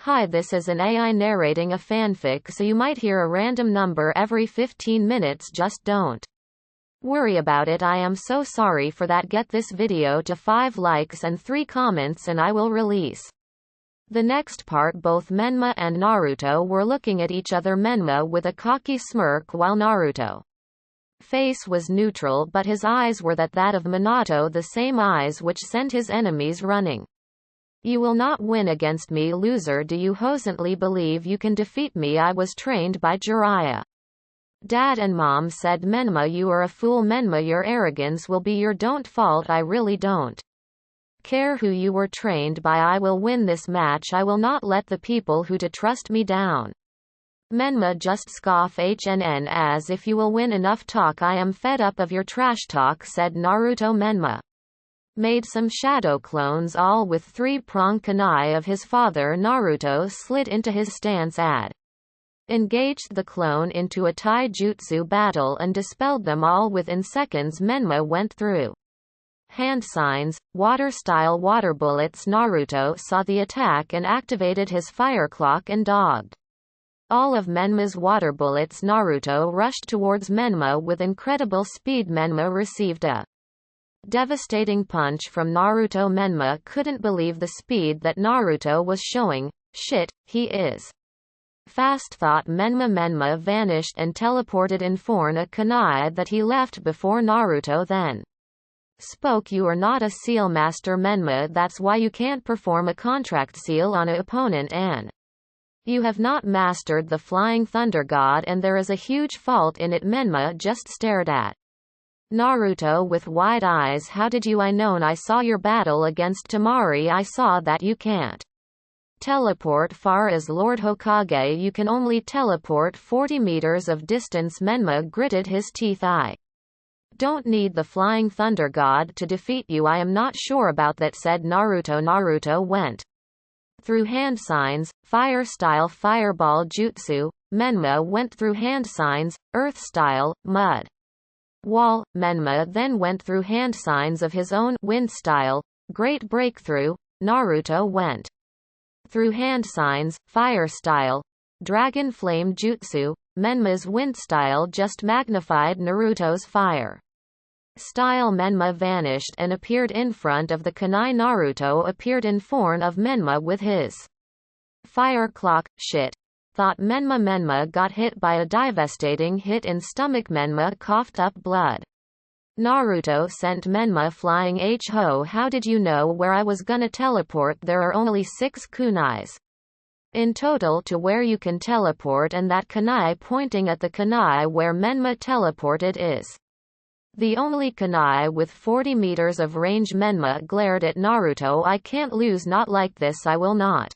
Hi, this is an AI narrating a fanfic, so you might hear a random number every 15 minutes. Just don't worry about it. I am so sorry for that. Get this video to 5 likes and 3 comments and I will release the next part. Both Menma and Naruto were looking at each other, Menma with a cocky smirk while Naruto's face was neutral, but his eyes were that of Minato, the same eyes which sent his enemies running. You will not win against me, loser. Do you hosently believe you can defeat me? I was trained by Jiraiya. Dad and Mom said. Menma, you are a fool. Menma, your arrogance will be your don't fault. I really don't care who you were trained by. I will win this match. I will not let the people who trust me down. Menma, just scoff HNN as if you will win. Enough talk. I am fed up of your trash talk, said Naruto. Menma made some shadow clones, all with 3-prong kunai of his father. Naruto slid into his stance, engaged the clone into a taijutsu battle and dispelled them all within seconds. Menma went through hand signs, water-style water bullets. Naruto saw the attack and activated his fire clock and dogged all of Menma's water bullets. Naruto rushed towards Menma with incredible speed. Menma received a devastating punch from Naruto. Menma couldn't believe the speed that Naruto was showing. Shit, he is fast, thought Menma. Menma vanished and teleported in form a kunai that he left before Naruto then spoke. You are not a seal master, Menma. That's why you can't perform a contract seal on an opponent, and you have not mastered the flying thunder god, and there is a huge fault in it. Menma just stared at Naruto with wide eyes. How did you? I known. I saw your battle against Temari. I saw that you can't teleport far as Lord Hokage. You can only teleport 40 meters of distance. Menma gritted his teeth. I don't need the flying thunder god to defeat you. I am not sure about that, said Naruto. Naruto went through hand signs, fire style fireball jutsu. Menma went through hand signs, earth style, mud wall. Menma then went through hand signs of his own, wind style, great breakthrough. Naruto went through hand signs, fire style, dragon flame jutsu. Menma's wind style just magnified Naruto's fire style. Menma vanished and appeared in front of the kunai. Naruto appeared in form of Menma with his fire clock. Shit, thought Menma. Menma got hit by a devastating hit in stomach. Menma coughed up blood. Naruto sent Menma flying. Ho, how did you know where I was gonna teleport? There are only 6 kunais in total to where you can teleport, and that kunai pointing at the kunai where Menma teleported is the only kunai with 40 meters of range. Menma glared at Naruto. I can't lose, not like this. I will not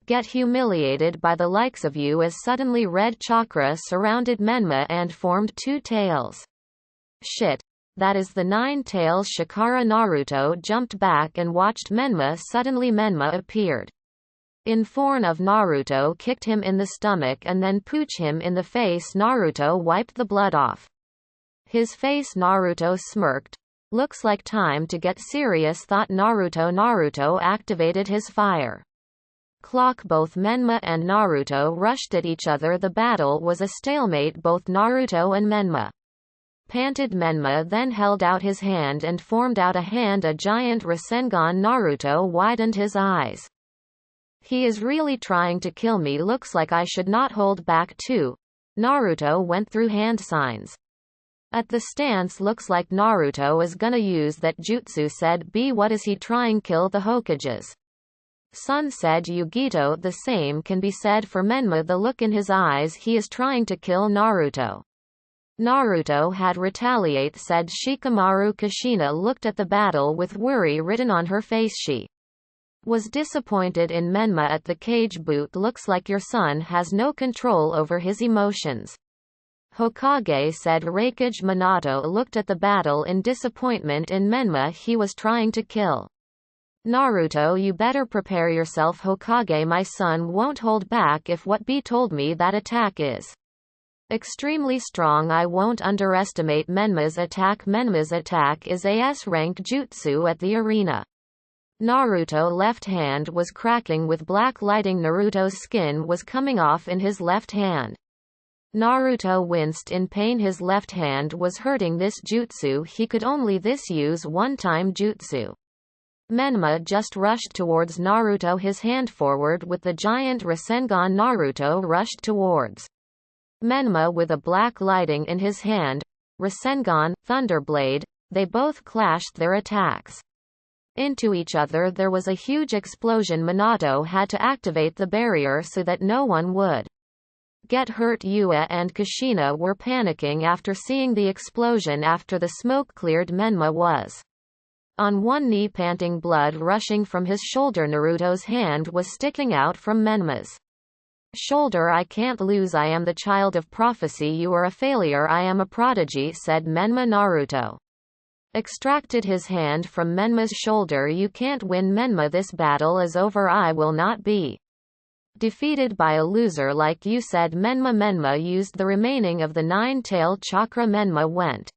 get humiliated by the likes of you. As suddenly red chakra surrounded Menma and formed 2 tails. Shit, that is the 9 tails Shikara. Naruto jumped back and watched Menma. Suddenly Menma appeared in form of Naruto, kicked him in the stomach and then pooch him in the face. Naruto wiped the blood off his face. Naruto smirked. Looks like time to get serious, thought Naruto. Naruto activated his fire clock. Both Menma and Naruto rushed at each other. The battle was a stalemate. Both Naruto and Menma panted. Menma then held out his hand and formed out a hand, a giant Rasengan. Naruto widened his eyes. He is really trying to kill me. Looks like I should not hold back too. Naruto went through hand signs at the stance. Looks like Naruto is gonna use that jutsu, said B. What is he trying? Kill the Hokages? Sun, said Yugito. The same can be said for Menma. The look in his eyes. He is trying to kill Naruto. Naruto had retaliate, said Shikamaru. Kushina looked at the battle with worry written on her face. She was disappointed in Menma at the cage boot. Looks like your son has no control over his emotions. Hokage, said Raikage. Minato looked at the battle in disappointment in Menma. He was trying to kill Naruto. You better prepare yourself, Hokage. My son won't hold back. If what B told me that attack is extremely strong, I won't underestimate Menma's attack. Menma's attack is a S-ranked jutsu at the arena. Naruto's left hand was cracking with black lighting. Naruto's skin was coming off in his left hand. Naruto winced in pain. His left hand was hurting. This jutsu he could only use one-time jutsu. Menma just rushed towards Naruto, his hand forward with the giant Rasengan. Naruto rushed towards Menma with a black lighting in his hand. Rasengan, Thunderblade, they both clashed their attacks into each other. There was a huge explosion. Minato had to activate the barrier so that no one would get hurt. Yua and Kushina were panicking after seeing the explosion. After the smoke cleared, Menma was on one knee, panting, blood rushing from his shoulder. Naruto's hand was sticking out from Menma's shoulder. I can't lose. I am the child of prophecy. You are a failure. I am a prodigy, said Menma. Naruto extracted his hand from Menma's shoulder. You can't win, Menma. This battle is over. I will not be defeated by a loser like you, said Menma. Menma used the remaining of the nine-tailed chakra. Menma went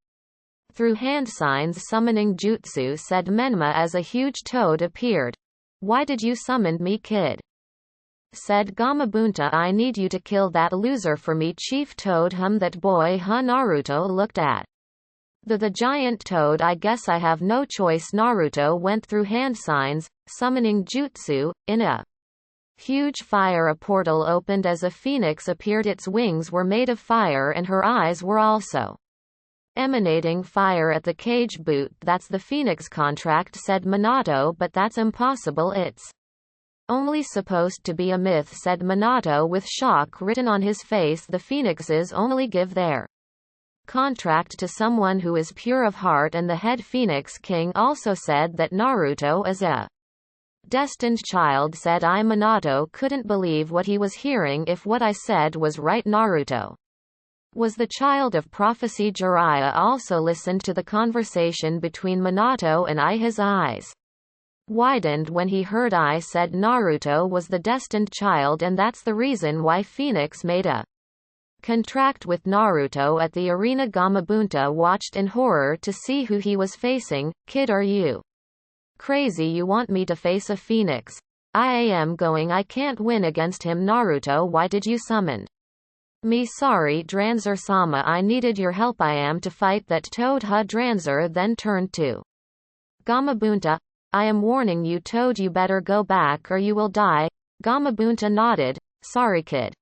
through hand signs, summoning jutsu, said Menma as a huge toad appeared. Why did you summon me, kid? Said Gamabunta. I need you to kill that loser for me, Chief Toad. That boy, huh? Naruto looked at the giant toad. I guess I have no choice. Naruto went through hand signs, summoning jutsu. In a huge fire, a portal opened as a phoenix appeared. Its wings were made of fire and her eyes were also emanating fire. At the cage boot. That's the phoenix contract, said Minato, but that's impossible. It's only supposed to be a myth, said Minato with shock written on his face. The phoenixes only give their contract to someone who is pure of heart, and the head phoenix king also said that Naruto is a destined child, said I. Minato couldn't believe what he was hearing. If what I said was right, Naruto was the child of prophecy. Jiraiya also listened to the conversation between Minato and I. His eyes widened when he heard I said Naruto was the destined child, and that's the reason why Phoenix made a contract with Naruto at the arena. Gamabunta watched in horror to see who he was facing. Kid, are you crazy? You want me to face a phoenix? I am going. I can't win against him. Naruto, why did you summon me? Sorry, Dranzer-sama, I needed your help. I am to fight that toad. Dranzer then turned to Gamabunta. I am warning you, Toad, you better go back or you will die. Gamabunta nodded. Sorry, kid.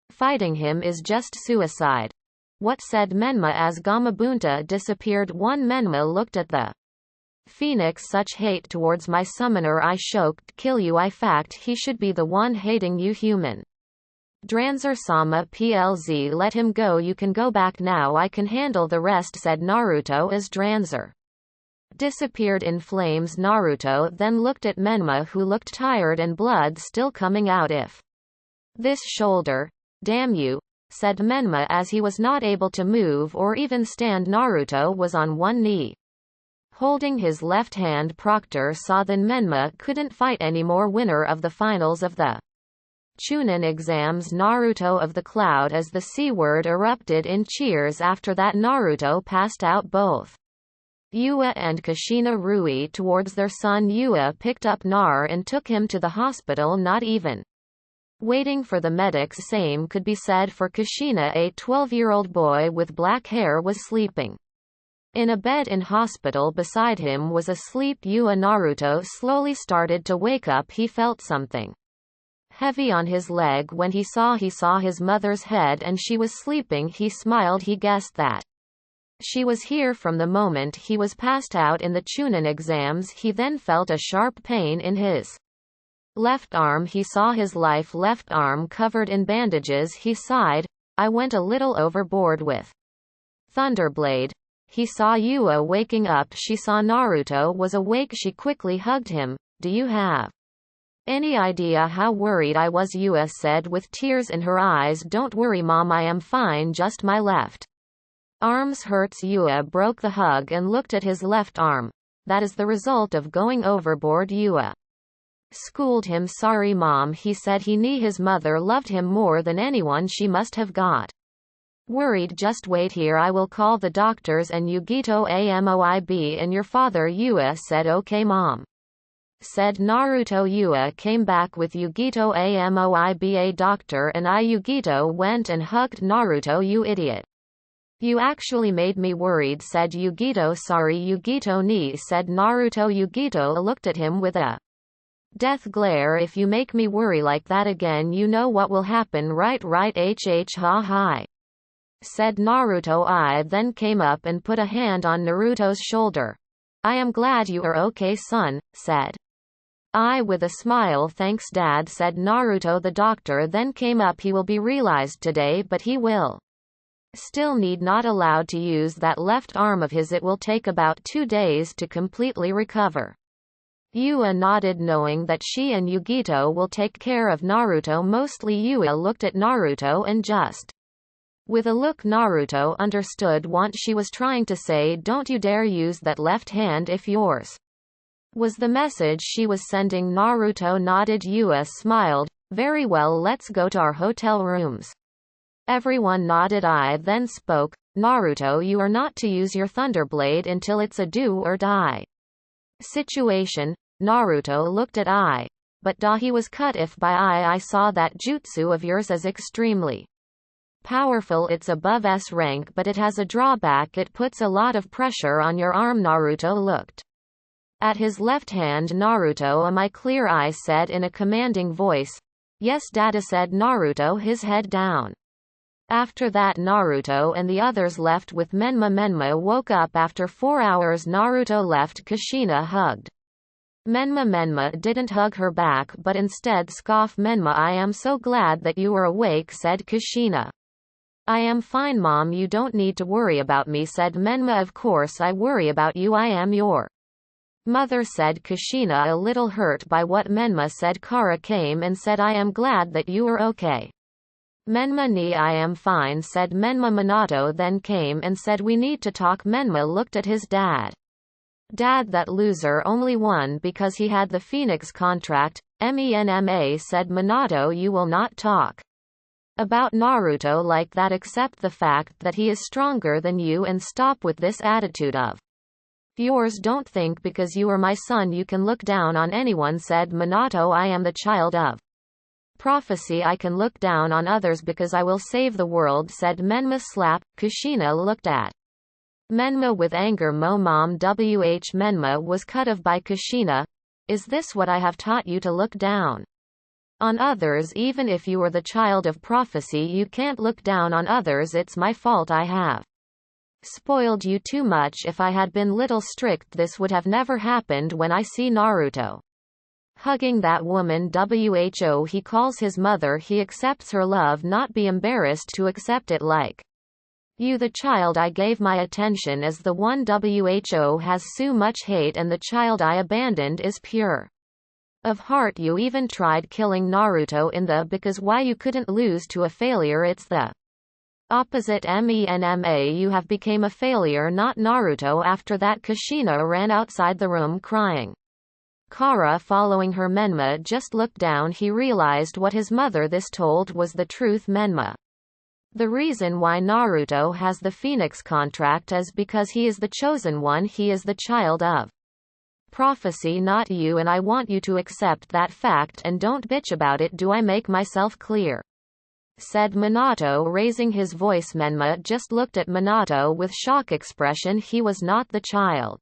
Fighting him is just suicide. What, said Menma as Gamabunta disappeared. One Menma looked at the phoenix. Such hate towards my summoner. I choked. Kill you. I fact he should be the one hating you, human. Dranzer-sama, plz, let him go. You can go back now. I can handle the rest, said Naruto as Dranzer disappeared in flames. Naruto then looked at Menma, who looked tired and blood still coming out. If this shoulder, damn you, said Menma as he was not able to move or even stand. Naruto was on one knee, holding his left hand. Proctor saw that Menma couldn't fight anymore. Winner of the finals of the Chunin exams, Naruto of the cloud, as the C-word erupted in cheers. After that, Naruto passed out. Both Yua and Kushina Rui towards their son. Yua picked up Nar and took him to the hospital, not even waiting for the medics. Same could be said for Kushina. A 12-year-old boy with black hair was sleeping in a bed in hospital. Beside him was asleep Yua. Naruto slowly started to wake up. He felt something heavy on his leg. When he saw his mother's head and she was sleeping, he smiled. He guessed that she was here from the moment he was passed out in the Chunin exams. He then felt a sharp pain in his left arm. He saw his left arm covered in bandages. He sighed. I went a little overboard with Thunderblade. He saw Yua waking up. She saw Naruto was awake. She quickly hugged him. Do you have any idea how worried I was? Yua said with tears in her eyes. Don't worry, Mom, I am fine, just my left arms hurts. Yua broke the hug and looked at his left arm. That is the result of going overboard. Yua schooled him. Sorry, Mom, he said. He knew his mother loved him more than anyone. She must have got worried. Just wait here, I will call the doctors and Yugito Amoib and your father. Yua said okay, Mom. said Naruto. Yua came back with Yugito Amoiba doctor and Yugito went and hugged Naruto. You idiot. You actually made me worried, said Yugito. Sorry Yugito ni, said Naruto. Yugito looked at him with a death glare. If you make me worry like that again, you know what will happen, right? Right ha hi, said Naruto. I then came up and put a hand on Naruto's shoulder. I am glad you are okay, son, said I with a smile. Thanks dad, said Naruto. The doctor then came up. He will be realized today, but he will still need not allowed to use that left arm of his. It will take about 2 days to completely recover. Yua nodded, knowing that she and Yugito will take care of Naruto. Mostly Yua looked at Naruto and just with a look Naruto understood what she was trying to say. Don't you dare use that left hand if yours was the message she was sending. Naruto nodded. Yua smiled. Very well, let's go to our hotel rooms. Everyone nodded. I then spoke. Naruto, you are not to use your Thunderblade until it's a do or die situation. Naruto looked at I. But he was cut if by I saw that jutsu of yours is extremely powerful. It's above S rank, but it has a drawback. It puts a lot of pressure on your arm. Naruto looked at his left hand. Naruto, am I clear? I said in a commanding voice. Yes dada, said Naruto, his head down. After that Naruto and the others left with Menma. Menma woke up after 4 hours. Naruto left. Kushina hugged Menma. Menma didn't hug her back but instead scoffed. Menma, I am so glad that you are awake, said Kushina. I am fine mom, you don't need to worry about me, said Menma. Of course I worry about you, I am your mother, said Kushina, a little hurt by what Menma said. Kara came and said, I am glad that you are okay. Menma ni, I am fine, said Menma. Minato then came and said, we need to talk. Menma looked at his dad. Dad, that loser only won because he had the Phoenix contract. Menma, said Minato, you will not talk about Naruto like that. Accept the fact that he is stronger than you and stop with this attitude of yours. Don't think because you are my son you can look down on anyone, said Minato. I am the child of prophecy. I can look down on others because I will save the world, said Menma. Slap. Kushina looked at Menma with anger. Mom Menma was cut off by Kushina. Is this what I have taught you, to look down on others? Even if you are the child of prophecy you can't look down on others. It's my fault. I have spoiled you too much. If I had been little strict this would have never happened. When I see Naruto hugging that woman who he calls his mother, he accepts her love, not be embarrassed to accept it. Like you, the child I gave my attention, is the one who has so much hate, and the child I abandoned is pure of heart. You even tried killing Naruto in the because why you couldn't lose to a failure. It's the opposite. Menma, you have become a failure, not Naruto. After that Kushina ran outside the room crying. Kara following her. Menma just looked down. He realized what his mother this told was the truth. Menma, the reason why Naruto has the Phoenix contract is because he is the chosen one. He is the child of prophecy, not you, and I want you to accept that fact and don't bitch about it. Do I make myself clear? Said Minato, raising his voice. Menma just looked at Minato with shock expression. He was not the child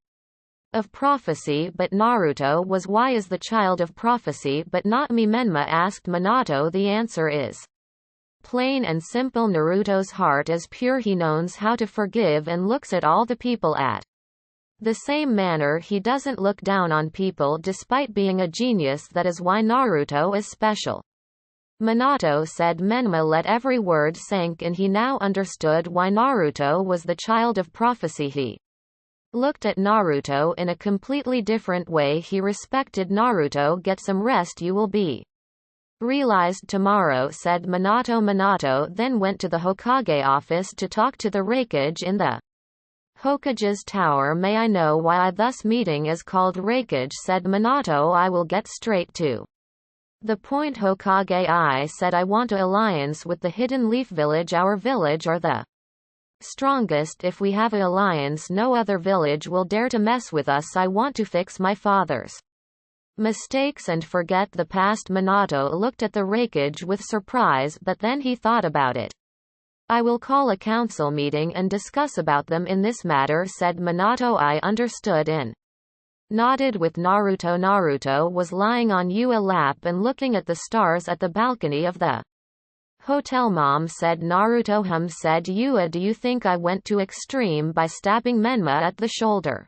of prophecy, but Naruto was. Why is the child of prophecy but not me? Menma asked Minato. The answer is plain and simple. Naruto's heart is pure. He knows how to forgive and looks at all the people at the same manner. He doesn't look down on people despite being a genius. That is why Naruto is special. Minato said. Menma let every word sink and he now understood why Naruto was the child of prophecy. He looked at Naruto in a completely different way. He respected Naruto. Get some rest, you will be realized tomorrow, said Minato. Minato then went to the Hokage office to talk to the raikage in the Hokage's tower. May I know why this meeting is called raikage, said Minato. I will get straight to the point. Hokage, I said I want an alliance with the Hidden Leaf Village. Our village are the strongest. If we have an alliance no other village will dare to mess with us. I want to fix my father's mistakes and forget the past. Minato looked at the raikage with surprise, but then he thought about it. I will call a council meeting and discuss about them in this matter, said Minato. I understood and nodded with Naruto. Naruto was lying on Yua's lap and looking at the stars at the balcony of the hotel. Mom said Naruto. Said Yua, do you think I went too extreme by stabbing Menma at the shoulder?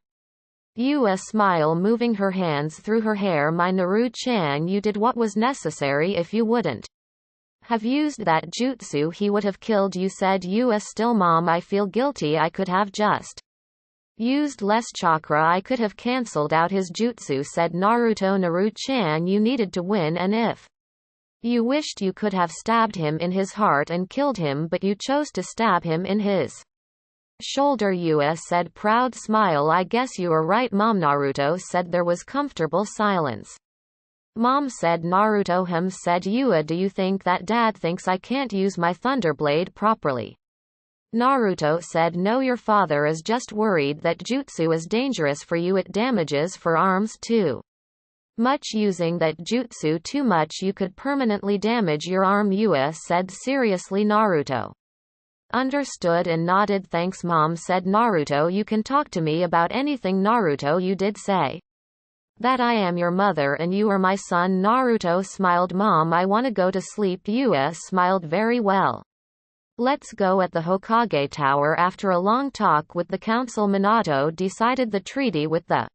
Yua smile, moving her hands through her hair. My Naru-chan, you did what was necessary. If you wouldn't have used that jutsu, he would have killed you, said Yua. Still, Mom, I feel guilty. I could have just used less chakra. I could have cancelled out his jutsu, said Naruto. Naru-chan, you needed to win, and if you wished, you could have stabbed him in his heart and killed him, but you chose to stab him in his shoulder. Yua said, proud smile. I guess you are right, Mom. Naruto said. There was comfortable silence. Mom said Naruto. Said Yua, do you think that Dad thinks I can't use my Thunderblade properly? Naruto said, no, your father is just worried that jutsu is dangerous for you. It damages for arms too much. Using that jutsu too much, you could permanently damage your arm. Yua said seriously. Naruto understood and nodded. Thanks, Mom, said Naruto. You can talk to me about anything. Naruto, you did say that I am your mother and you are my son. Naruto smiled. Mom, I want to go to sleep. Yua smiled. Very well. Let's go at the Hokage Tower. After a long talk with the council, Minato decided the treaty with the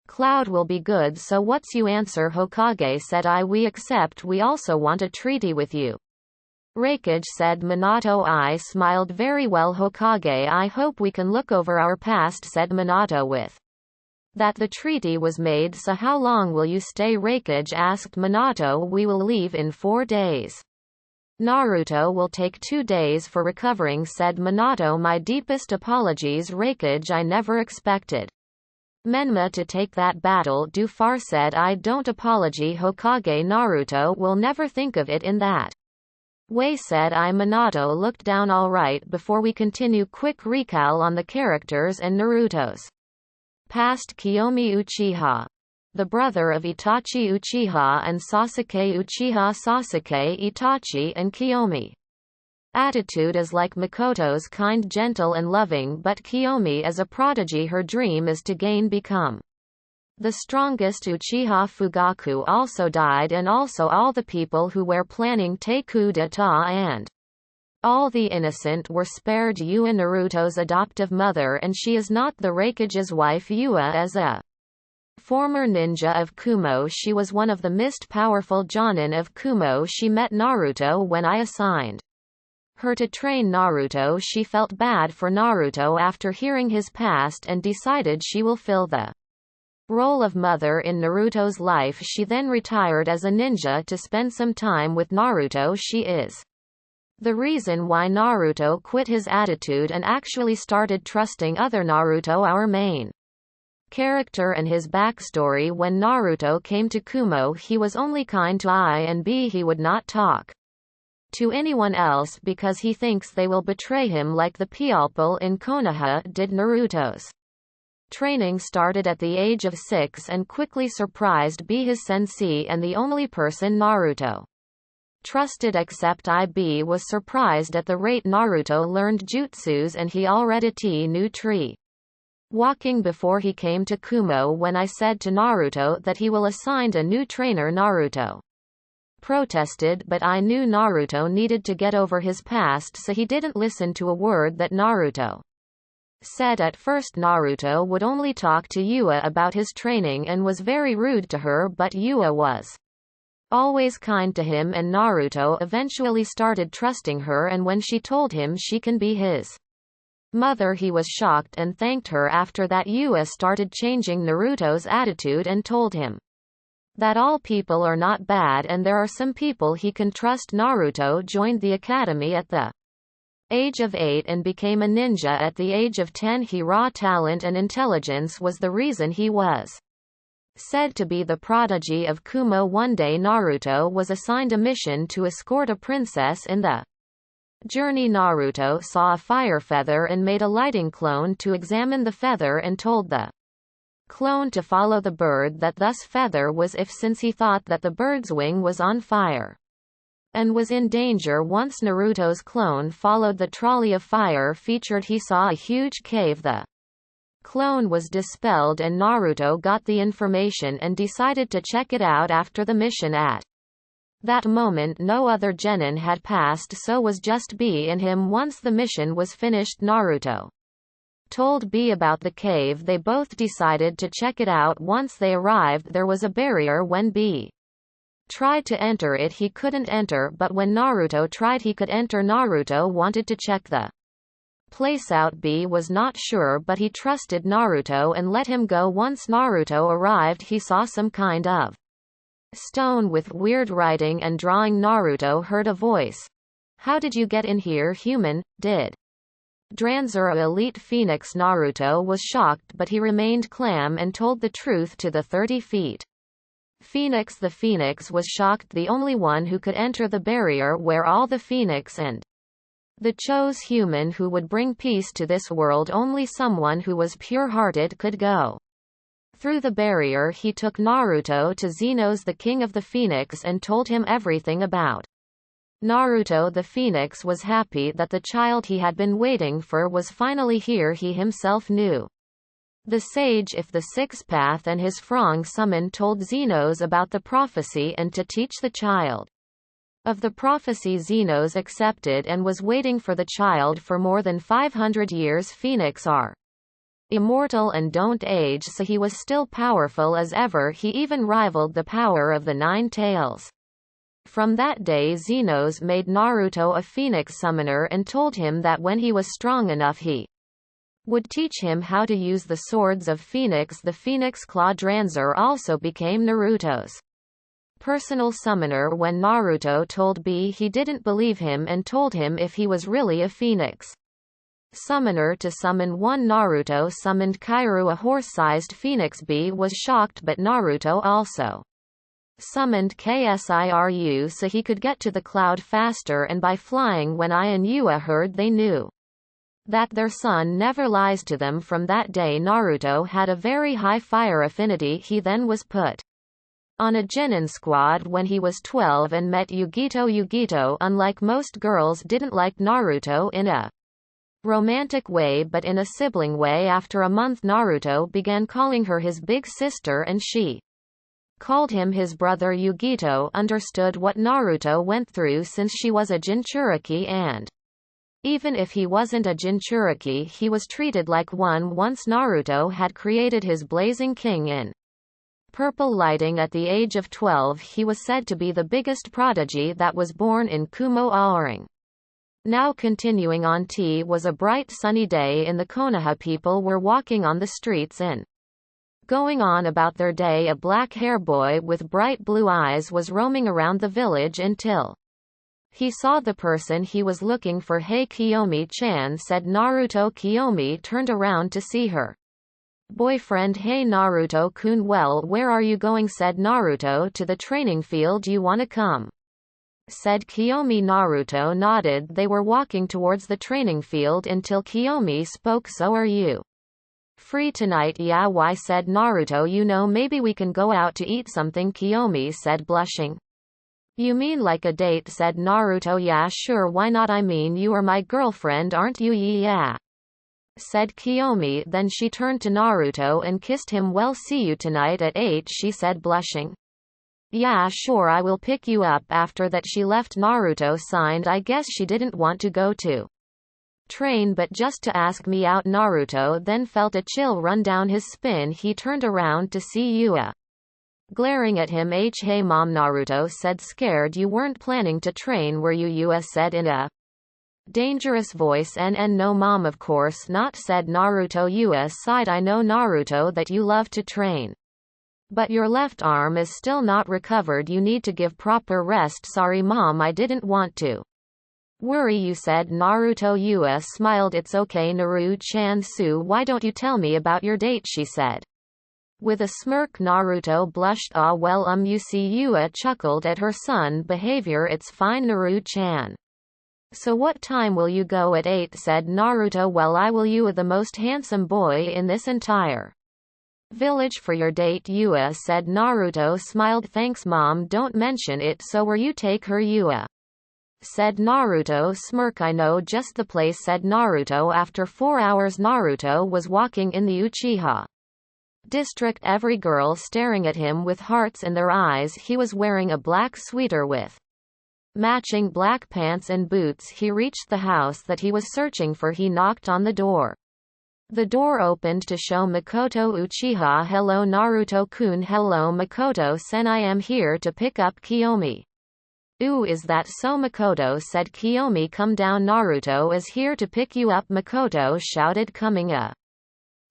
cloud will be good. So what's you answer? Hokage said. We accept. We also want a treaty with you. Raikage said. Minato. I smiled. Very well, Hokage. I hope we can look over our past, said Minato. With that the treaty was made. So how long will you stay? Raikage asked Minato. We will leave in 4 days. Naruto will take 2 days for recovering, said Minato. My deepest apologies, Raikage. I never expected Menma to take that battle too far, said. I don't apology, Hokage. Naruto will never think of it in that way, said I. Minato looked down. All right, before we continue, quick recall on the characters and Naruto's past. Kiyomi Uchiha, the brother of Itachi Uchiha and Sasuke Uchiha. Sasuke, Itachi and Kiyomi. Attitude is like Makoto's, kind, gentle and loving, but Kiyomi is a prodigy. Her dream is to become the strongest. Uchiha Fugaku also died, and also all the people who were planning to coup d'etat and all the innocent were spared. Yua, Naruto's adoptive mother, and she is not the Raikage's wife. Yua is a former ninja of Kumo. She was one of the most powerful jonin of Kumo. She met Naruto when I assigned her to train Naruto. She felt bad for Naruto after hearing his past and decided she will fill the role of mother in Naruto's life. She then retired as a ninja to spend some time with Naruto. She is the reason why Naruto quit his attitude and actually started trusting other Naruto. Our main character and his backstory. When Naruto came to Kumo, he was only kind to I and B. He would not talk to anyone else because he thinks they will betray him, like the people in Konoha did. Naruto's training started at the age of 6 and quickly surprised B, his sensei, and the only person Naruto trusted except IB was surprised at the rate Naruto learned jutsus, and he already knew tree walking before he came to Kumo. When I said to Naruto that he will assign a new trainer, Naruto protested, but I knew Naruto needed to get over his past, so he didn't listen to a word that Naruto said. At first Naruto would only talk to Yua about his training and was very rude to her, but Yua was always kind to him, and Naruto eventually started trusting her, and when she told him she can be his mother, he was shocked and thanked her. After that, Yua started changing Naruto's attitude and told him that all people are not bad and there are some people he can trust. Naruto joined the academy at the age of 8 and became a ninja at the age of 10. He raw talent and intelligence was the reason he was said to be the prodigy of Kumo. One day Naruto was assigned a mission to escort a princess in the journey. Naruto saw a fire feather and made a lighting clone to examine the feather and told the clone to follow the bird that thus feather was if since he thought that the bird's wing was on fire and was in danger. Once Naruto's clone followed the trolley of fire featured, he saw a huge cave. The clone was dispelled and Naruto got the information and decided to check it out after the mission. At that moment no other genin had passed, so was just B and him. Once the mission was finished, Naruto told B about the cave. They both decided to check it out. Once they arrived, there was a barrier. When B tried to enter it, he couldn't enter, but when Naruto tried, he could enter. Naruto wanted to check the place out. B was not sure, but he trusted Naruto and let him go. Once Naruto arrived, he saw some kind of stone with weird writing and drawing. Naruto heard a voice. "How did you get in here, human? Did Dranzer elite Phoenix?" Naruto was shocked, but he remained calm and told the truth to the 30 feet. Phoenix. The Phoenix was shocked. The only one who could enter the barrier where all the Phoenix and the chose human who would bring peace to this world. Only someone who was pure-hearted could go through the barrier. He took Naruto to Xenos, the king of the Phoenix, and told him everything about Naruto. The Phoenix was happy that the child he had been waiting for was finally here. He himself knew the sage if the sixth path, and his Frong summon told Xenos about the prophecy and to teach the child of the prophecy. Xenos accepted and was waiting for the child for more than 500 years. Phoenix are immortal and don't age, so he was still powerful as ever. He even rivaled the power of the Nine Tails. From that day, Xenos made Naruto a Phoenix summoner and told him that when he was strong enough, he would teach him how to use the swords of Phoenix. The Phoenix Claw Dranzer also became Naruto's personal summoner. When Naruto told B, he didn't believe him and told him if he was really a Phoenix summoner to summon one. Naruto summoned Kairu, a horse-sized phoenix. B was shocked, but Naruto also summoned Ksiru so he could get to the cloud faster and by flying. When I and Yua heard, they knew that their son never lies to them. From that day, Naruto had a very high fire affinity. He then was put on a genin squad when he was 12 and met Yugito. Yugito, unlike most girls, didn't like Naruto in a romantic way but in a sibling way. After a month, Naruto began calling her his big sister and she called him his brother. Yugito understood what Naruto went through since she was a Jinchuriki, and even if he wasn't a Jinchuriki, he was treated like one. Once Naruto had created his Blazing King in purple lighting at the age of 12. He was said to be the biggest prodigy that was born in Kumo Aoring. Now continuing on, T was a bright sunny day in the Konoha. People were walking on the streets and going on about their day. A black-hair boy with bright blue eyes was roaming around the village until he saw the person he was looking for. "Hey, Kiyomi-chan," said Naruto. Kiyomi turned around to see her boyfriend. "Hey, Naruto-kun, well, where are you going?" said Naruto. "To the training field. You wanna come?" said Kiyomi. Naruto nodded. They were walking towards the training field until Kiyomi spoke. "So are you free tonight?" "Yeah, why?" said Naruto. "You know, maybe we can go out to eat something," Kiyomi said, blushing. "You mean like a date?" said Naruto. "Yeah, sure, why not? I mean, you are my girlfriend, aren't you?" "Yeah," said Kiyomi. Then she turned to Naruto and kissed him. "Well, see you tonight at 8, she said, blushing. "Yeah, sure, I will pick you up." After that she left. Naruto signed. I guess she didn't want to go to train but just to ask me out. Naruto then felt a chill run down his spine. He turned around to see Yua glaring at him. "Hey mom," Naruto said, scared. "You weren't planning to train, were you?" Yua said in a dangerous voice. No mom, of course not," said Naruto. Yua sighed. "I know, Naruto, that you love to train, but your left arm is still not recovered. You need to give proper rest." "Sorry mom, I didn't want to worry you," said Naruto. Yua smiled. "It's okay, Naru-chan. Why don't you tell me about your date?" she said with a smirk. Naruto blushed. "Ah, well, you see." Yua chuckled at her son behavior. "It's fine, Naru-chan. So what time will you go?" "At 8, said Naruto. "Well, I will." "You are the most handsome boy in this entire Village for your date Yua, said Naruto. Smiled. Thanks mom, don't mention it. So where you take her Yua, said Naruto. Smirk. I know just the place, said Naruto. After 4 hours Naruto was walking in the Uchiha district, every girl staring at him with hearts in their eyes. He was wearing a black sweater with matching black pants and boots. He reached the house that he was searching for. He knocked on the door. The door opened to show Makoto Uchiha. Hello Naruto-kun. Hello Makoto-sen, I am here to pick up Kiyomi. Ooh, is that so? Makoto said. Kiyomi, come down, Naruto is here to pick you up, Makoto shouted. Coming. A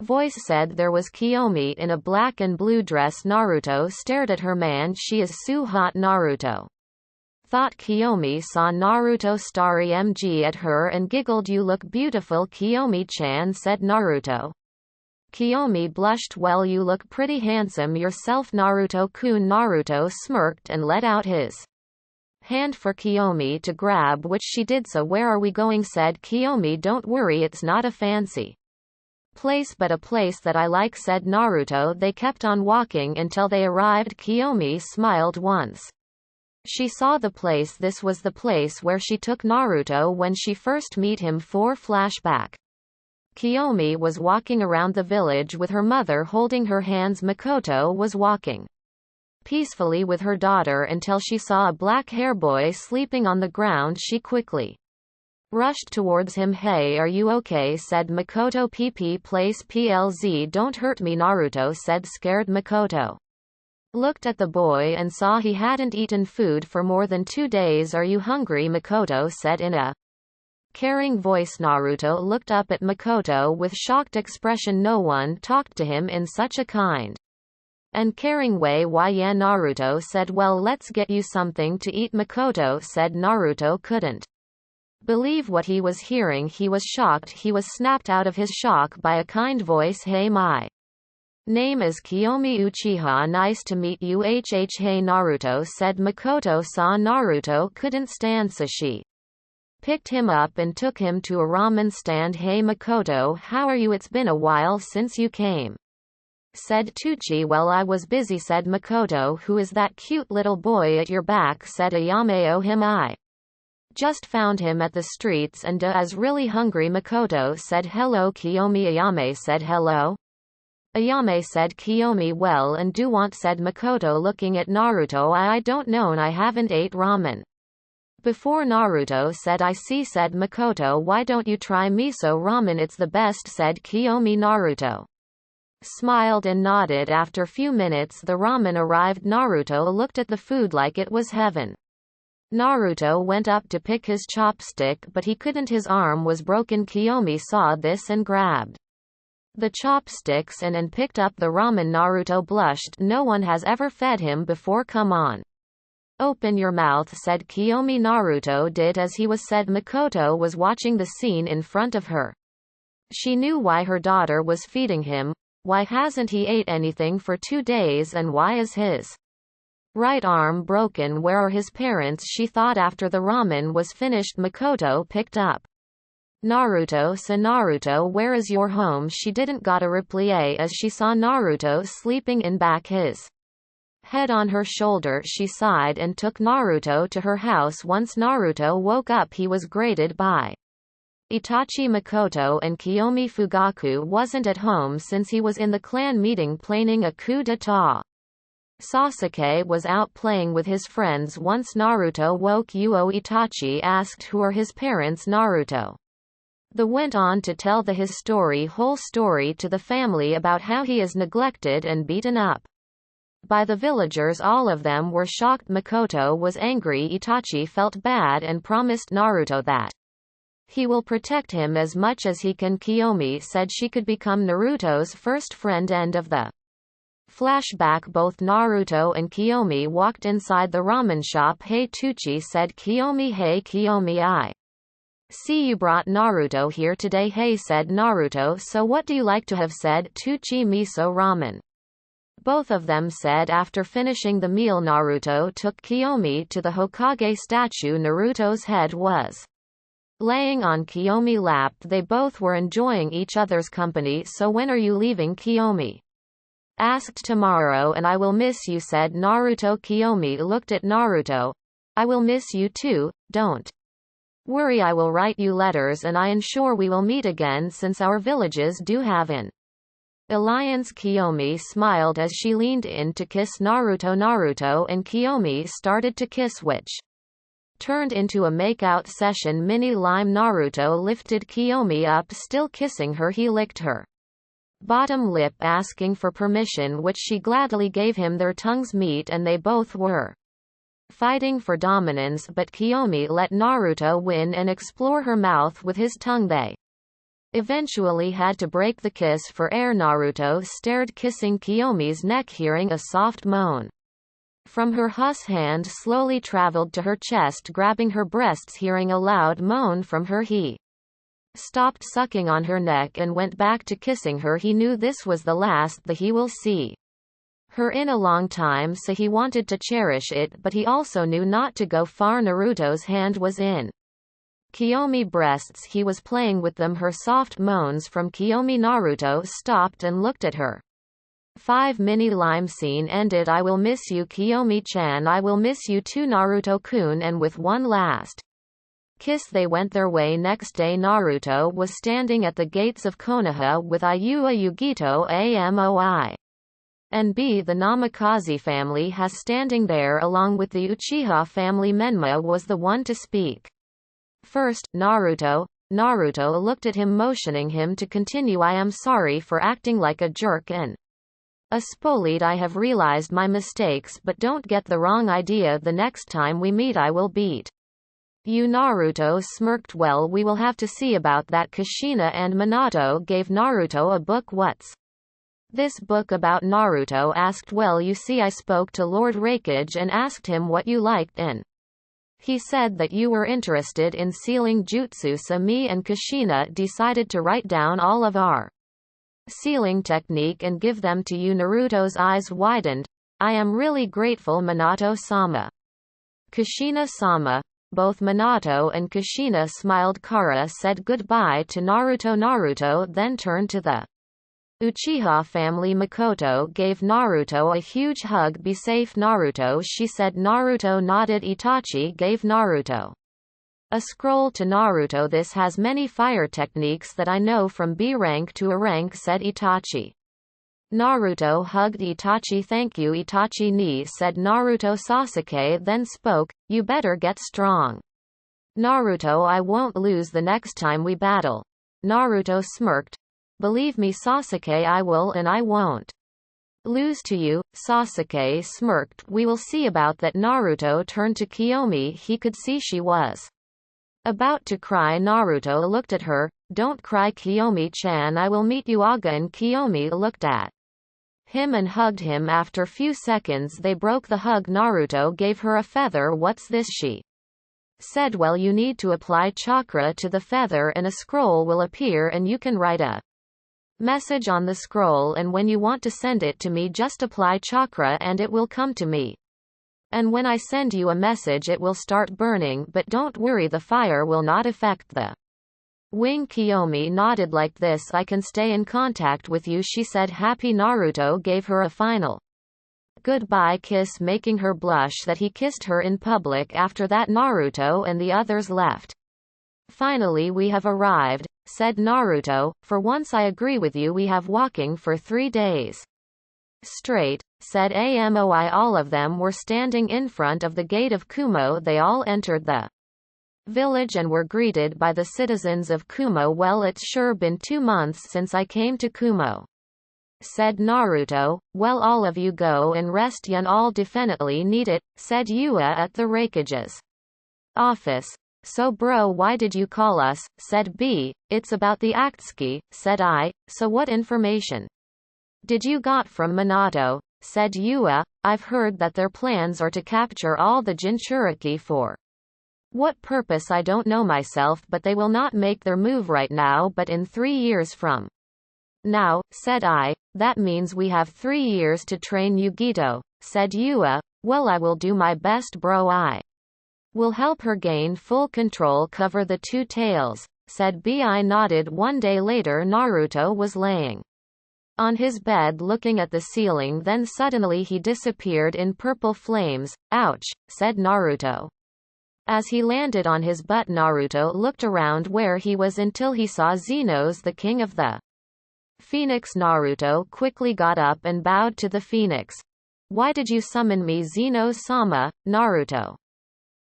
voice said there was Kiyomi in a black and blue dress. Naruto stared at her. Man, she is so hot. Naruto thought Kiyomi saw Naruto starry MG at her and giggled. You look beautiful, Kiyomi-chan, said Naruto. Kiyomi blushed. Well, you look pretty handsome yourself, Naruto-kun. Naruto smirked and let out his hand for Kiyomi to grab, which she did. So where are we going, said Kiyomi. Don't worry, it's not a fancy place but a place that I like, said Naruto. They kept on walking until they arrived. Kiyomi smiled once she saw the place. This was the place where she took Naruto when she first met him. For flashback, Kiyomi was walking around the village with her mother holding her hands. Makoto was walking peacefully with her daughter until she saw a black hair boy sleeping on the ground. She quickly rushed towards him. Hey, are you okay, said Makoto. PP place PLZ, don't hurt me, Naruto said. Scared Makoto looked at the boy and saw he hadn't eaten food for more than 2 days. Are you hungry, Makoto said in a caring voice. Naruto looked up at Makoto with shocked expression. No one talked to him in such a kind and caring way. Why, yeah, Naruto said. Well, let's get you something to eat, Makoto said. Naruto couldn't believe what he was hearing. He was shocked. He was snapped out of his shock by a kind voice. Hey, my name is Kiyomi Uchiha. Nice to meet you. HH. Hey, Naruto said. Makoto saw Naruto couldn't stand, so she picked him up and took him to a ramen stand. Hey, Makoto, how are you? It's been a while since you came, said Tucci. Well, I was busy, said Makoto. Who is that cute little boy at your back, said Ayame. Oh, him. I just found him at the streets and is really hungry, Makoto said. Hello, Kiyomi. Ayame said. Hello, Ayame said. Kiyomi, well, and do want, said Makoto looking at Naruto. I don't know, and I haven't ate ramen before. Naruto said. I see, said Makoto. Why don't you try miso ramen? It's the best, said Kiyomi. Naruto smiled and nodded. After few minutes the ramen arrived. Naruto looked at the food like it was heaven. Naruto went up to pick his chopstick but he couldn't. His arm was broken. Kiyomi saw this and grabbed the chopsticks and picked up the ramen. Naruto blushed. No one has ever fed him before. Come on, open your mouth, said Kiyomi. Naruto did as he was said. Makoto was watching the scene in front of her. She knew why her daughter was feeding him. Why hasn't he ate anything for 2 days, and why is his right arm broken? Where are his parents? She thought. After the ramen was finished, Makoto picked up Naruto. So Naruto, where is your home? She didn't got a reply as she saw Naruto sleeping in back, his head on her shoulder. She sighed and took Naruto to her house. Once Naruto woke up he was greeted by Itachi. Makoto and Kiyomi. Fugaku wasn't at home since he was in the clan meeting planning a coup d'etat. Sasuke was out playing with his friends. Once Naruto woke Uo, Itachi asked who are his parents. Naruto went on to tell the whole story to the family about how he is neglected and beaten up by the villagers. All of them were shocked. Makoto was angry. Itachi felt bad and promised Naruto that he will protect him as much as he can. Kiyomi said she could become Naruto's first friend. End of the flashback. Both Naruto and Kiyomi walked inside the ramen shop. Hey, Tucci, said Kiyomi. Hey, Kiyomi, I see you brought Naruto here today. Hey, said Naruto. So what do you like to have, said Tucci. Miso ramen, both of them said. After finishing the meal, Naruto took Kiyomi to the Hokage statue. Naruto's head was laying on Kiyomi's lap. They both were enjoying each other's company. So when are you leaving, Kiyomi Asked tomorrow and I will miss you, said Naruto. Kiyomi looked at Naruto. I will miss you too, don't worry, I will write you letters and I ensure we will meet again since our villages do have an alliance. Kiyomi smiled as she leaned in to kiss Naruto. Naruto and Kiyomi started to kiss, which turned into a makeout session. Mini Lime Naruto lifted Kiyomi up, still kissing her. He licked her bottom lip, asking for permission, which she gladly gave him. Their tongues meet and they both were fighting for dominance, but Kiyomi let Naruto win and explore her mouth with his tongue. They eventually had to break the kiss for air. Naruto stared, kissing Kiyomi's neck, hearing a soft moan from her. His hand slowly traveled to her chest, grabbing her breasts. Hearing a loud moan from her, he stopped sucking on her neck and went back to kissing her. He knew this was the last that he will see her in a long time, so he wanted to cherish it, but he also knew not to go far. Naruto's hand was in Kiyomi breasts. He was playing with them. Her soft moans from Kiyomi. Naruto stopped and looked at her. 5 Mini Lime scene ended. I will miss you, Kiyomi-chan. I will miss you too, Naruto-kun. And with one last kiss they went their way. Next day Naruto was standing at the gates of Konoha with Ayua, Yugito, Amoi and B. The Namikaze family has standing there along with the Uchiha family. Menma was the one to speak first. Naruto looked at him, motioning him to continue. I am sorry for acting like a jerk and a spoiled. I have realized my mistakes, but don't get the wrong idea, the next time we meet I will beat you. Naruto smirked. Well, we will have to see about that. Kushina and Minato gave Naruto a book. What's this book about? Naruto asked. Well, you see, I spoke to Lord Raikage and asked him what you liked, and he said that you were interested in sealing jutsu, so me and Kushina decided to write down all of our sealing technique and give them to you. Naruto's eyes widened. I am really grateful, Minato-sama. Kushina-sama. Both Minato and Kushina smiled. Kara said goodbye to Naruto. Naruto then turned to the Uchiha family. Makoto gave Naruto a huge hug. Be safe, Naruto, she said. Naruto nodded. Itachi gave Naruto a scroll to Naruto. This has many fire techniques that I know from B rank to A rank, said Itachi. Naruto hugged Itachi. Thank you, Itachi ni, said Naruto. Sasuke then spoke, you better get strong, Naruto. I won't lose the next time we battle. Naruto smirked. Believe me, Sasuke, I will, and I won't lose to you. Sasuke smirked. We will see about that. Naruto turned to Kiyomi. He could see she was about to cry. Naruto looked at her. Don't cry, Kiyomi-chan, I will meet you. Aga and Kiyomi looked at him and hugged him. After few seconds they broke the hug. Naruto gave her a feather. What's this? She said. Well, you need to apply chakra to the feather and a scroll will appear and you can write a message on the scroll, and when you want to send it to me just apply chakra and it will come to me. And when I send you a message it will start burning, but don't worry, the fire will not affect the wing. Kiyomi nodded. Like this I can stay in contact with you, she said, happy. Naruto gave her a final goodbye kiss, making her blush that he kissed her in public. After that Naruto and the others left. Finally we have arrived, said Naruto. For once I agree with you, we have walking for 3 days straight, said Amoi. All of them were standing in front of the gate of Kumo. They all entered the village and were greeted by the citizens of Kumo. Well, it's sure been 2 months since I came to Kumo, said Naruto. Well, all of you go and rest, Yun all definitely need it, said Yua at the Raikage's office. So bro, why did you call us, said B. It's about the Akatsuki, said I. So what information did you got from Minato, said Yua. I've heard that their plans are to capture all the Jinchuriki. For what purpose I don't know myself, but they will not make their move right now but in 3 years from now, said I. That means we have 3 years to train Yugito, said Yua. Well, I will do my best bro, I will help her gain full control. Cover the 2 tails, said B. I nodded. One day later Naruto was laying on his bed looking at the ceiling, then suddenly he disappeared in purple flames. Ouch, said Naruto. As he landed on his butt, Naruto looked around where he was until he saw Xenos, the king of the Phoenix. Naruto quickly got up and bowed to the Phoenix. Why did you summon me, Xenos-sama? Naruto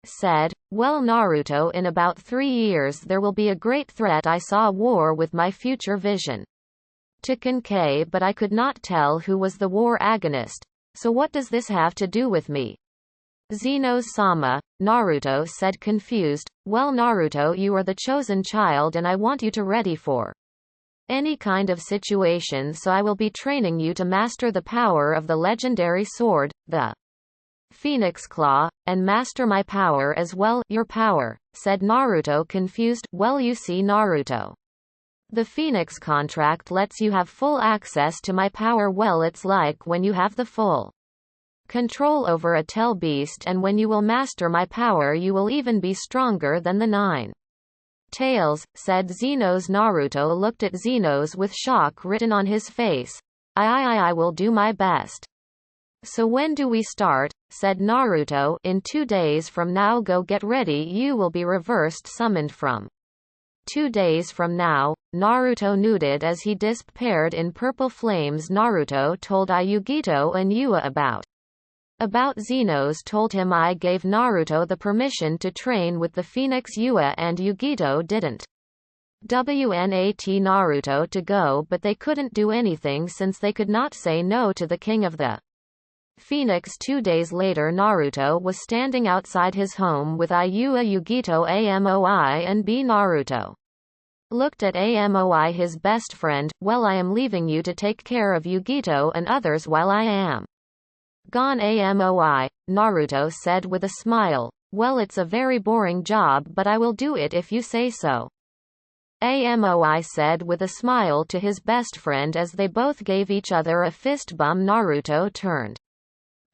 said. Well, Naruto, in about 3 years there will be a great threat. I saw a war with my future vision to Kankei, but I could not tell who was the war agonist. So what does this have to do with me? Xenos-sama, Naruto said, confused. Well, Naruto, you are the chosen child and I want you to ready for any kind of situation, so I will be training you to master the power of the legendary sword, the Phoenix Claw, and master my power as well. Your power, said Naruto, confused. Well, you see, Naruto, the Phoenix contract lets you have full access to my power. Well, it's like when you have the full control over a tail beast, and when you will master my power you will even be stronger than the 9 tails, said Xenos. Naruto looked at Xenos with shock written on his face. I will do my best. So when do we start? Said Naruto. In 2 days from now. Go get ready, you will be reversed summoned from 2 days from now. Naruto nodded as he disappeared in purple flames. Naruto told Yugito and Yua about Xenos, told him I gave Naruto the permission to train with the Phoenix. Yua and Yugito didn't want Naruto to go, but they couldn't do anything since they could not say no to the king of the Phoenix. 2 days later, Naruto was standing outside his home with Yua, Yugito, Amoi and B. Naruto looked at Amoi, his best friend. Well, I am leaving you to take care of Yugito and others while I am gone. Amoi, Naruto said with a smile. Well, it's a very boring job, but I will do it if you say so, Amoi said with a smile to his best friend as they both gave each other a fist bump. Naruto turned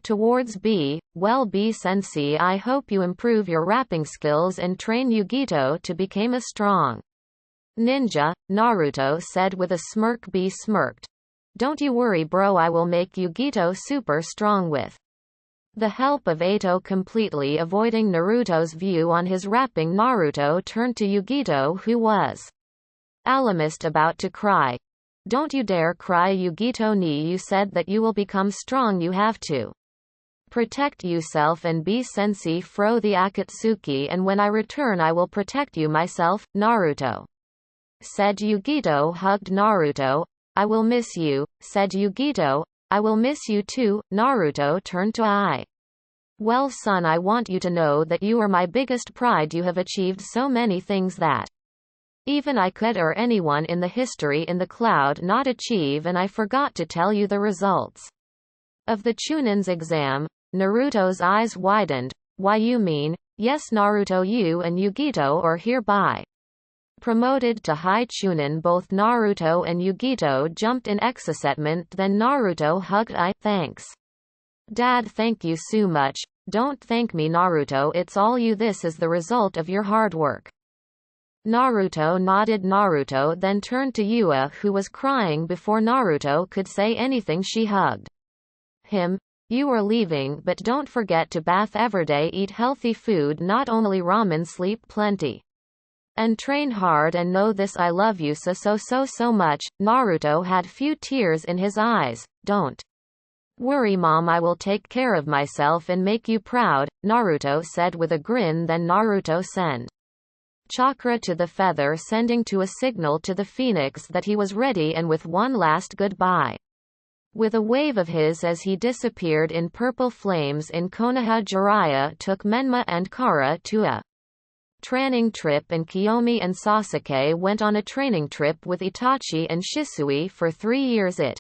towards B. Well, B sensei, I hope you improve your rapping skills and train Yugito to become a strong ninja, Naruto said with a smirk. B smirked. Don't you worry, bro, I will make Yugito super strong with the help of Eto. Completely avoiding Naruto's view on his rapping, Naruto turned to Yugito, who was almost about to cry. Don't you dare cry, Yugito. You said that you will become strong. You have to protect yourself and be sensei fro the Akatsuki, and when I return I will protect you myself, Naruto said. Yugito hugged Naruto. I will miss you, said Yugito. I will miss you too. Naruto turned to I. Well, son, I want you to know that you are my biggest pride. You have achieved so many things that even I could or anyone in the history in the cloud not achieve, and I forgot to tell you the results of the Chunin's exam. Naruto's eyes widened. Why, you mean? Yes, Naruto, you and Yugito are hereby promoted to High Chunin. Both Naruto and Yugito jumped in excitement. Then Naruto hugged I. Thanks, Dad. Thank you so much. Don't thank me, Naruto, it's all you. This is the result of your hard work. Naruto nodded. Naruto then turned to Yua, who was crying. Before Naruto could say anything, she hugged him. You are leaving, but don't forget to bath every day, eat healthy food, not only ramen, sleep plenty, and train hard, and know this, I love you so much. Naruto had few tears in his eyes. Don't worry, Mom, I will take care of myself and make you proud, Naruto said with a grin. Then Naruto sent chakra to the feather, sending to a signal to the Phoenix that he was ready, and with one last goodbye with a wave of his as he disappeared in purple flames in Konoha, Jiraiya took Menma and Kara to a training trip, and Kiyomi and Sasuke went on a training trip with Itachi and Shisui for 3 years. It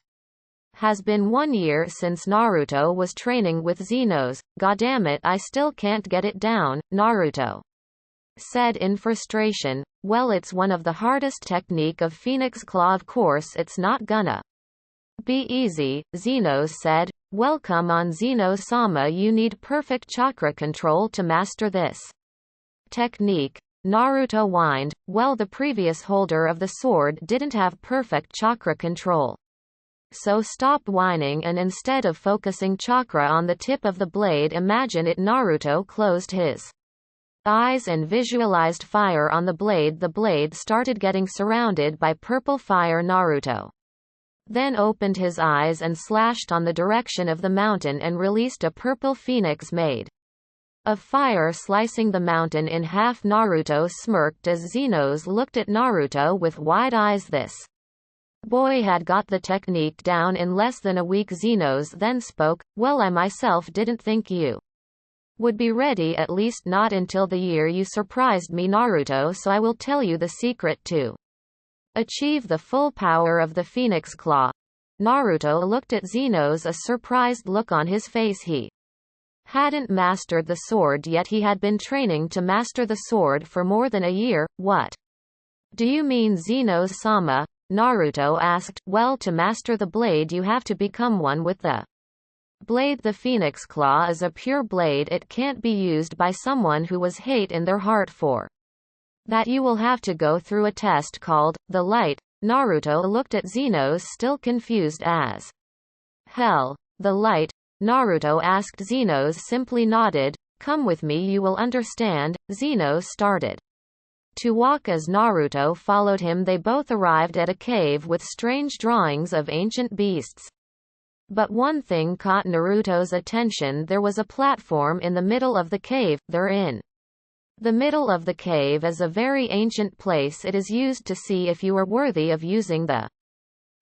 has been 1 year since Naruto was training with Xenos. Goddammit, I still can't get it down, Naruto said in frustration. Well, it's one of the hardest technique of Phoenix Claw. Of course it's not gonna be easy, Xenos said. Well, come on, Xenos-sama, you need perfect chakra control to master this technique. Naruto whined. Well, the previous holder of the sword didn't have perfect chakra control. So stop whining and instead of focusing chakra on the tip of the blade, imagine it. Naruto closed his eyes and visualized fire on the blade. The blade started getting surrounded by purple fire. Naruto then opened his eyes and slashed on the direction of the mountain and released a purple phoenix made of fire, slicing the mountain in half. Naruto smirked as Xenos looked at Naruto with wide eyes. This boy had got the technique down in less than a week. Xenos then spoke, "Well, I myself didn't think you would be ready, at least not until the year you surprised me, Naruto, so I will tell you the secret to achieve the full power of the Phoenix Claw." Naruto looked at Xenos, a surprised look on his face. He hadn't mastered the sword yet. He had been training to master the sword for more than a year. "What do you mean, Xenos-sama?" Naruto asked. "Well, to master the blade you have to become one with the blade. The Phoenix Claw is a pure blade. It can't be used by someone who has hate in their heart. For that you will have to go through a test called the light." Naruto looked at Xenos, still confused as hell. "The light?" Naruto asked. Xenos simply nodded. "Come with me, you will understand." Xenos started to walk as Naruto followed him. They both arrived at a cave with strange drawings of ancient beasts. But one thing caught Naruto's attention. There was a platform in the middle of the cave. They're in the middle of the cave is a very ancient place. It is used to see if you are worthy of using the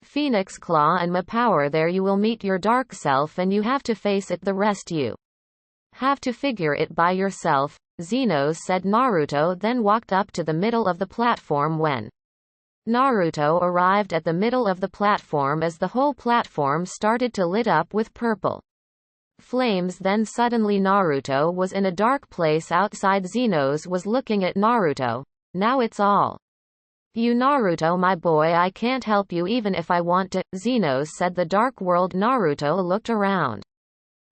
Phoenix Claw and my power. There you will meet your dark self and you have to face it. The rest you have to figure it by yourself, Xenos said. Naruto then walked up to the middle of the platform. When Naruto arrived at the middle of the platform, as the whole platform started to lit up with purple flames, then suddenly Naruto was in a dark place outside. Xenos was looking at Naruto. "Now it's all you, Naruto, my boy. I can't help you even if I want to," Xenos said. The dark world. Naruto looked around.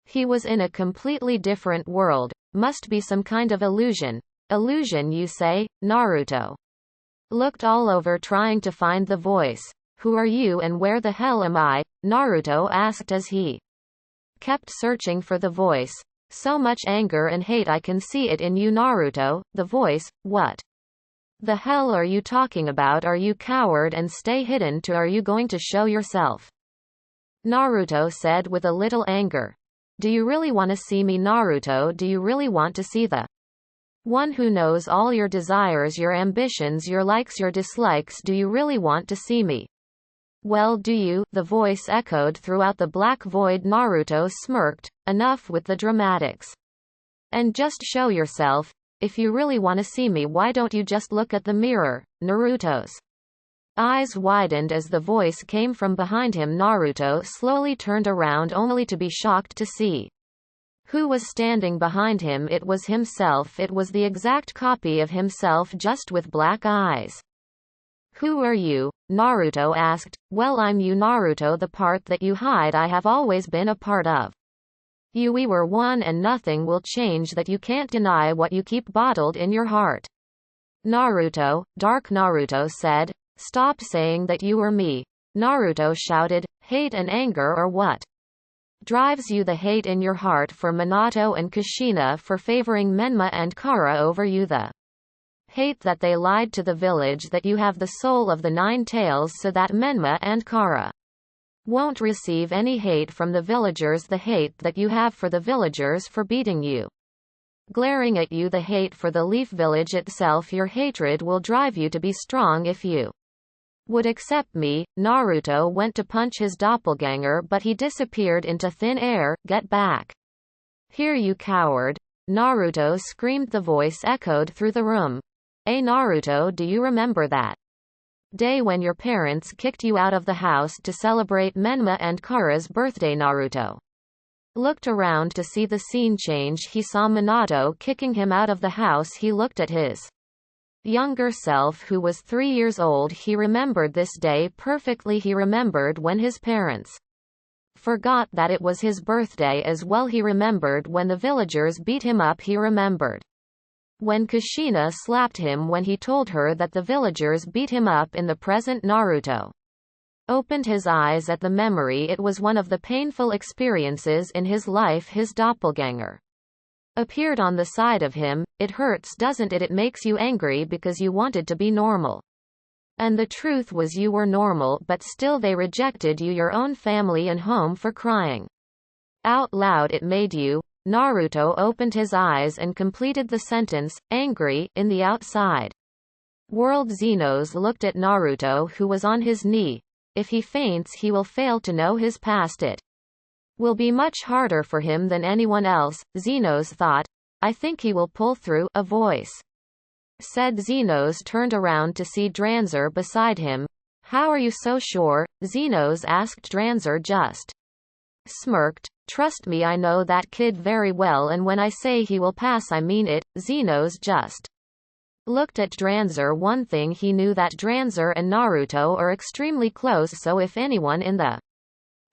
He was in a completely different world. Must be some kind of illusion. "Illusion, you say?" Naruto looked all over trying to find the voice. "Who are you and where the hell am I?" Naruto asked as he kept searching for the voice. "So much anger and hate, I can see it in you, Naruto." "The voice? What the hell are you talking about? Are you coward and stay hidden too? Are you going to show yourself?" Naruto said with a little anger. "Do you really want to see me, Naruto? Do you really want to see the one who knows all your desires, your ambitions, your likes, your dislikes? Do you really want to see me?" "Well, do you?" the voice echoed throughout the black void. Naruto smirked. "Enough with the dramatics. And just show yourself. If you really want to see me, why don't you just look at the mirror?" Naruto's eyes widened as the voice came from behind him. Naruto slowly turned around only to be shocked to see who was standing behind him. It was himself. It was the exact copy of himself, just with black eyes. "Who are you?" Naruto asked. "Well, I'm you, Naruto, the part that you hide I have always been a part of you. We were one and nothing will change that. You can't deny what you keep bottled in your heart." "Naruto, dark," Naruto said. "Stop saying that you were me." Naruto shouted. "Hate and anger, or what drives you? The hate in your heart for Minato and Kushina, for favoring Menma and Kara over you. The hate that they lied to the village that you have the soul of the Nine Tails, so that Menma and Kara won't receive any hate from the villagers. The hate that you have for the villagers for beating you, glaring at you. The hate for the Leaf Village itself. Your hatred will drive you to be strong. If you would accept me." Naruto went to punch his doppelganger, but he disappeared into thin air. "Get back here, you coward!" Naruto screamed. The voice echoed through the room. Naruto, do you remember that day when your parents kicked you out of the house to celebrate Menma and Kara's birthday?" Naruto looked around to see the scene change. He saw Minato kicking him out of the house. He looked at his younger self, who was 3 years old. He remembered this day perfectly. He remembered when his parents forgot that it was his birthday as well. He remembered when the villagers beat him up. He remembered when Kushina slapped him when he told her that the villagers beat him up. In the present, Naruto Opened his eyes at the memory. It was one of the painful experiences in his life. His doppelganger appeared on the side of him. It hurts, doesn't it? It makes you angry because you wanted to be normal. And the truth was you were normal, but still they rejected you, your own family and home, for crying out loud. It made you. Naruto opened his eyes and completed the sentence, angry. In the outside world, Xenos looked at Naruto, who was on his knee. If he faints, he will fail to know his past. It will be much harder for him than anyone else, Xenos thought. I think he will pull through, a voice said. Xenos turned around to see Dranzer beside him. How are you so sure? Xenos asked. Dranzer just smirked. Trust me, I know that kid very well, and when I say he will pass, I mean it. Xenos just looked at Dranzer. One thing he knew, that Dranzer and Naruto are extremely close, so if anyone in the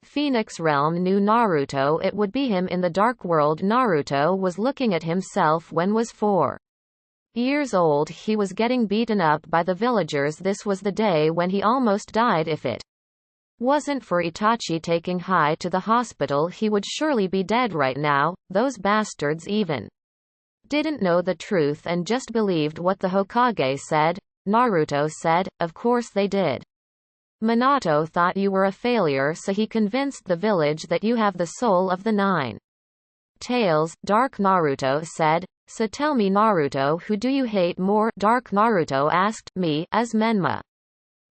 Phoenix realm knew Naruto, it would be him. In the dark world, Naruto was looking at himself when was 4 years old. He was getting beaten up by the villagers. This was the day when he almost died. If it wasn't for Itachi taking Hai to the hospital, he would surely be dead right now. Those bastards even didn't know the truth and just believed what the Hokage said. Naruto said, of course they did. Minato thought you were a failure, so he convinced the village that you have the soul of the 9 tails. Dark Naruto said. So tell me, Naruto, who do you hate more? Dark Naruto asked. Me, as Menma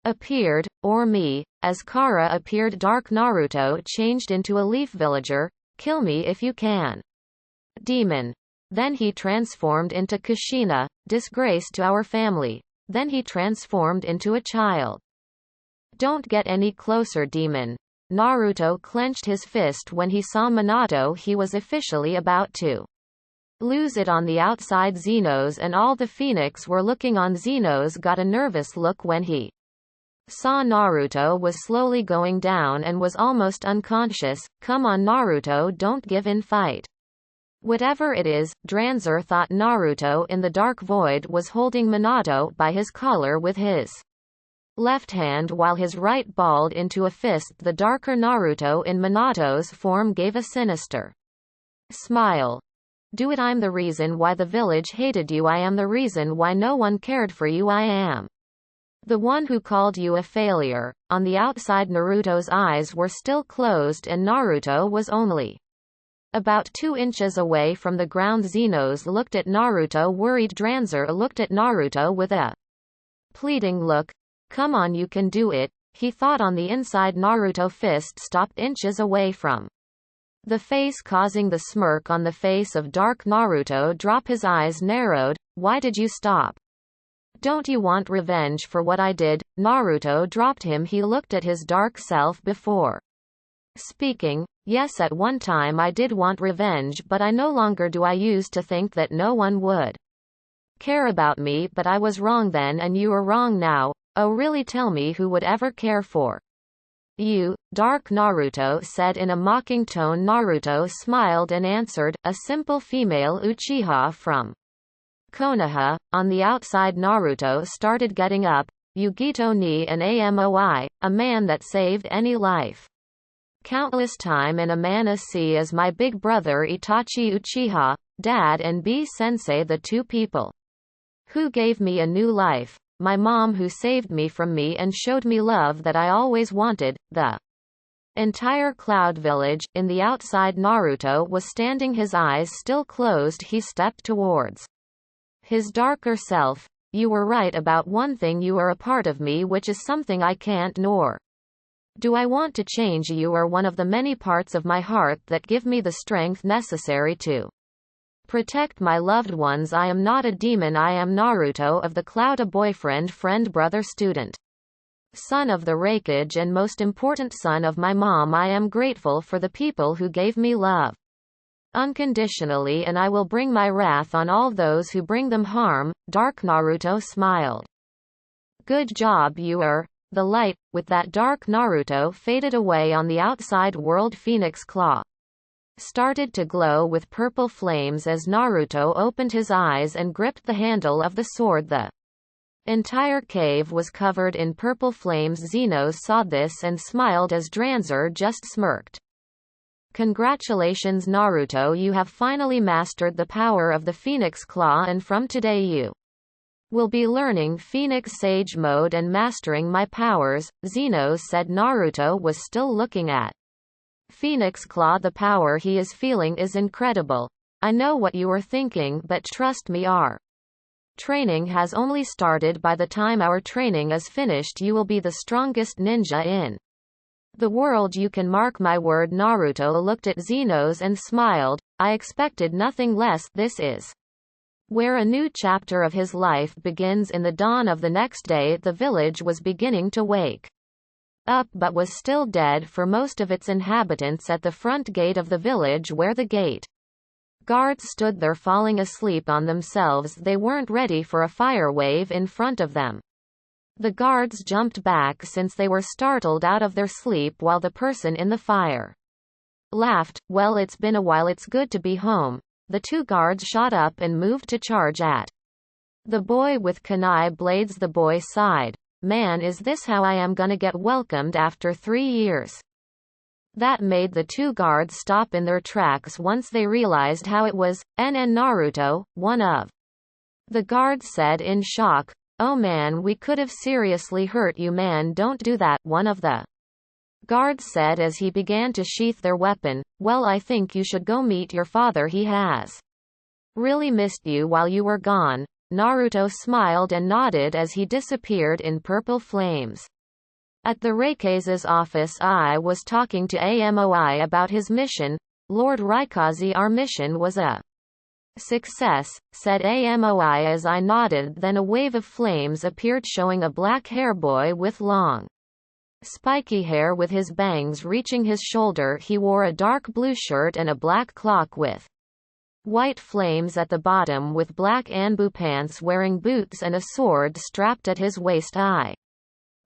appeared, or me, as Kara appeared? Dark Naruto changed into a leaf villager. Kill me if you can. Demon. Then he transformed into Kushina, disgrace to our family. Then he transformed into a child. Don't get any closer, demon. Naruto clenched his fist when he saw Minato. He was officially about to lose it on the outside. Xenos and all the Phoenix were looking on. Xenos got a nervous look when he saw Naruto was slowly going down and was almost unconscious. Come on, Naruto, don't give in, fight. Whatever it is, Dranzer thought Naruto in the dark void was holding Minato by his collar with his left hand while his right balled into a fist. The darker Naruto in Minato's form gave a sinister smile. Do it. I'm the reason why the village hated you. I am the reason why no one cared for you. I am the one who called you a failure. On the outside, Naruto's eyes were still closed and Naruto was only about 2 inches away from the ground. Xenos looked at Naruto worried. Dranzer looked at Naruto with a pleading look. Come on, you can do it, he thought. On the inside, Naruto fist stopped inches away from the face, causing the smirk on the face of dark Naruto drop. His eyes narrowed. Why did you stop? Don't you want revenge for what I did? Naruto dropped him. He looked at his dark self before speaking. Yes, at one time I did want revenge, but I no longer do. I used to think that no one would care about me, but I was wrong then and you are wrong now. Oh really? Tell me, who would ever care for you? Dark Naruto said in a mocking tone. Naruto smiled and answered, a simple female Uchiha from Konoha. On the outside, Naruto started getting up. Yugito ni an Amoi, a man that saved any life countless time, and a man a C as my big brother Itachi Uchiha, dad and B sensei, the 2 people who gave me a new life. My mom, who saved me from me and showed me love that I always wanted. The entire Cloud Village. In the outside, Naruto was standing, his eyes still closed. He stepped towards his darker self. You were right about one thing. You are a part of me, which is something I can't nor do I want to change. You are one of the many parts of my heart that give me the strength necessary to protect my loved ones. I am not a demon. I am Naruto of the Cloud, a boyfriend, friend, brother, student, son of the Raikage, and most important, son of my mom. I am grateful for the people who gave me love unconditionally, and I will bring my wrath on all those who bring them harm. Dark Naruto smiled. Good job, you are. The light, with that dark Naruto, faded away. On the outside world, Phoenix Claw started to glow with purple flames as Naruto opened his eyes and gripped the handle of the sword. The Entire cave was covered in purple flames. Xenos saw this and smiled as Dranzer just smirked. Congratulations Naruto, you have finally mastered the power of the Phoenix Claw, and from today you will be learning Phoenix Sage mode and mastering my powers, Xenos said. Naruto was still looking at Phoenix Claw. The power he is feeling is incredible. I know what you are thinking, but trust me, our training has only started. By the time our training is finished, you will be the strongest ninja in the world. You can mark my word. Naruto looked at Xenos and smiled. I expected nothing less. This is where a new chapter of his life begins. In the dawn of the next day, the village was beginning to wake up but was still dead for most of its inhabitants. At the front gate of the village, where the gate guards stood there falling asleep on themselves, they weren't ready for a fire wave in front of them. The guards jumped back since they were startled out of their sleep, while the person in the fire laughed. Well, it's been a while, it's good to be home. The two guards shot up and moved to charge at the boy with kunai blades. The boy sighed. Man, is this how I am gonna get welcomed after 3 years? That made the two guards stop in their tracks once they realized how it was. And Naruto, one of the guards said in shock, "Oh man, we could have seriously hurt you." "Man, don't do that," one of the guards said as he began to sheath their weapon. "Well, I think you should go meet your father. He has really missed you while you were gone." Naruto smiled and nodded as he disappeared in purple flames. At the Raikage's office, I was talking to Amoi about his mission. "Lord Raikage, our mission was a success," said Amoi as I nodded. Then a wave of flames appeared, showing a black hair boy with long, spiky hair with his bangs reaching his shoulder. He wore a dark blue shirt and a black cloak with white flames at the bottom, with black Anbu pants, wearing boots and a sword strapped at his waist. I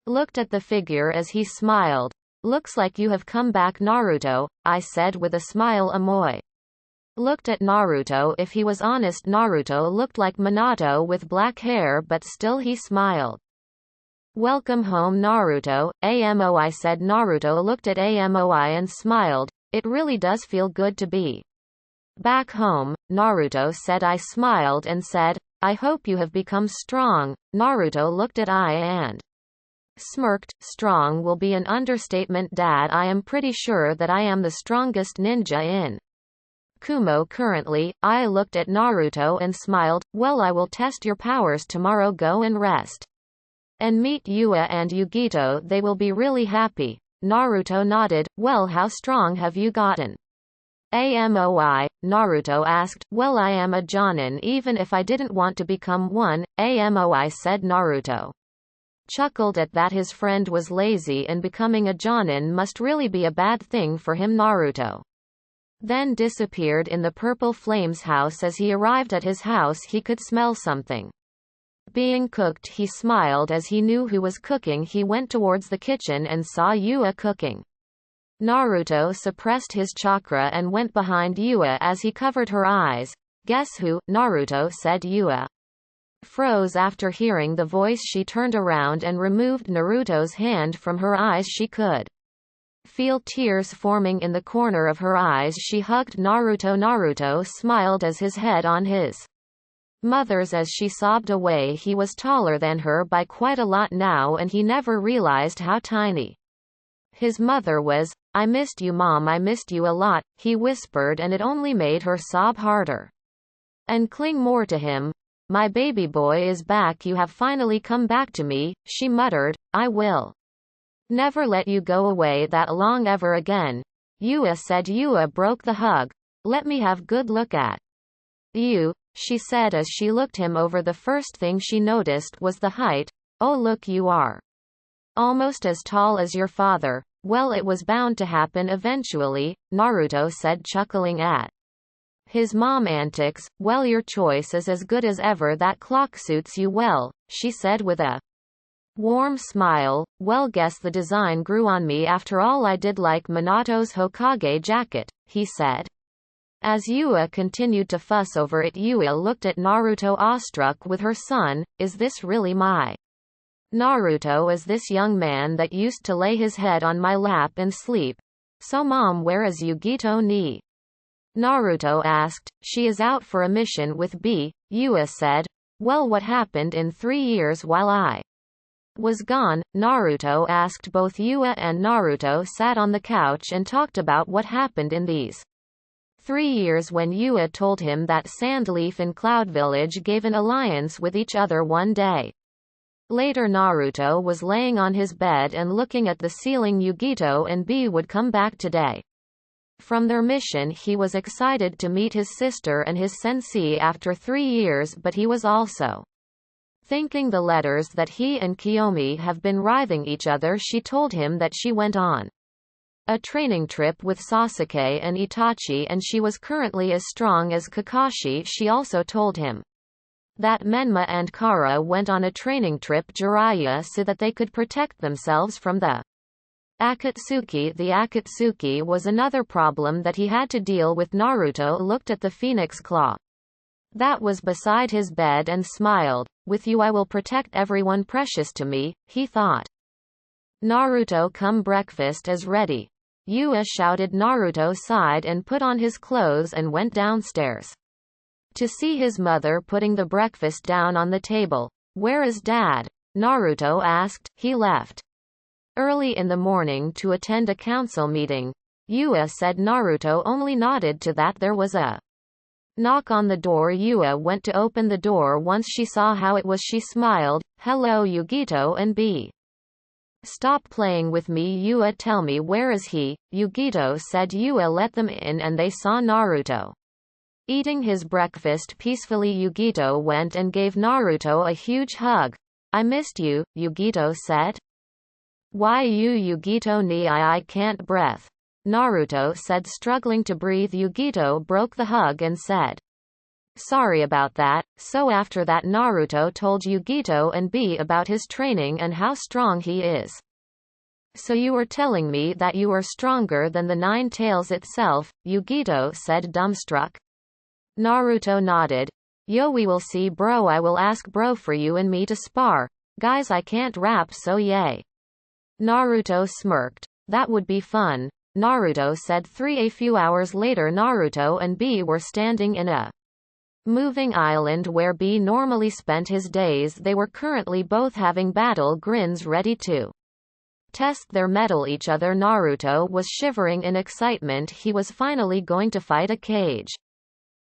looked at the figure as he smiled. "Looks like you have come back, Naruto," I said with a smile. Amoi looked at Naruto. If he was honest, Naruto looked like Minato with black hair, but still he smiled. "Welcome home, Naruto," Amoi said. Naruto looked at Amoi and smiled. "It really does feel good to be back home," Naruto said. I smiled and said, "I hope you have become strong." Naruto looked at I and smirked. "Strong will be an understatement, Dad. I am pretty sure that I am the strongest ninja in Kumo currently." I looked at Naruto and smiled. "Well, I will test your powers tomorrow. Go and rest and meet Yua and Yugito. They will be really happy." Naruto nodded. "Well, how strong have you gotten?" Amoi, Naruto asked. "Well, I am a Jonin even if I didn't want to become one," Amoi said. Naruto chuckled at that. His friend was lazy and becoming a Jonin must really be a bad thing for him. Naruto then disappeared in the purple flames house. As he arrived at his house, he could smell something being cooked. He smiled as he knew who was cooking. He went towards the kitchen and saw Yua cooking. Naruto suppressed his chakra and went behind Yua as he covered her eyes. "Guess who?" Naruto said. Yua froze after hearing the voice. She turned around and removed Naruto's hand from her eyes. She could feel tears forming in the corner of her eyes. She hugged Naruto. Naruto smiled as his head on his mother's as she sobbed away. He was taller than her by quite a lot now, and he never realized how tiny his mother was. "I missed you, Mom. I missed you a lot," he whispered, and it only made her sob harder and cling more to him. "My baby boy is back. You have finally come back to me," she muttered. "I will never let you go away that long ever again," Yua said. Yua broke the hug. "Let me have good look at you," she said as she looked him over. The first thing she noticed was the height. "Oh look, you are almost as tall as your father." "Well, it was bound to happen eventually," Naruto said, chuckling at his mom antics. "Well, your choice is as good as ever. That clock suits you well," she said with a warm smile. "Well, guess the design grew on me after all. I did like Minato's Hokage jacket," he said. As Yua continued to fuss over it, Yua looked at Naruto awestruck with her son. Is this really my Naruto? Is this young man that used to lay his head on my lap and sleep? So mom, where is Yugito ni? Naruto asked. She is out for a mission with B. Yua said. Well, what happened in 3 years while I was gone? Naruto asked. Both Yua and Naruto sat on the couch and talked about what happened in these 3 years when Yua told him that Sandleaf and Cloud Village gave an alliance with each other one day. Later Naruto was laying on his bed and looking at the ceiling. Yugito and B would come back today from their mission. He was excited to meet his sister and his sensei after 3 years, but he was also thinking the letters that he and Kiyomi have been writing each other. She told him that she went on a training trip with Sasuke and Itachi and she was currently as strong as Kakashi. She also told him that Menma and Kara went on a training trip Jiraiya so that they could protect themselves from the Akatsuki. The Akatsuki was another problem that he had to deal with. Naruto looked at the phoenix claw that was beside his bed and smiled. With you I will protect everyone precious to me, he thought. Naruto, come, breakfast is ready. Yua shouted. Naruto sighed and put on his clothes and went downstairs to see his mother putting the breakfast down on the table. Where is Dad? Naruto asked. He left early in the morning to attend a council meeting. Yua said. Naruto only nodded to that. There was a knock on the door. Yua went to open the door. Once she saw how it was, she smiled. Hello Yugito and B. Stop playing with me. Yua, tell me, where is he? Yugito said. Yua let them in and they saw Naruto eating his breakfast peacefully. Yugito went and gave Naruto a huge hug. I missed you, Yugito said. Why you Yugito ni I can't breath. Naruto said, struggling to breathe. Yugito broke the hug and said, sorry about that. So after that Naruto told Yugito and B about his training and how strong he is. So you were telling me that you are stronger than the Nine Tails itself, Yugito said, dumbstruck. Naruto nodded. Yo, we will see bro. I will ask bro for you and me to spar. Guys, I can't rap, so yay. Naruto smirked. That would be fun. Naruto said. A few hours later Naruto and B were standing in a moving island where B normally spent his days. They were currently both having battle grins ready to test their mettle each other. Naruto was shivering in excitement. He was finally going to fight a Kage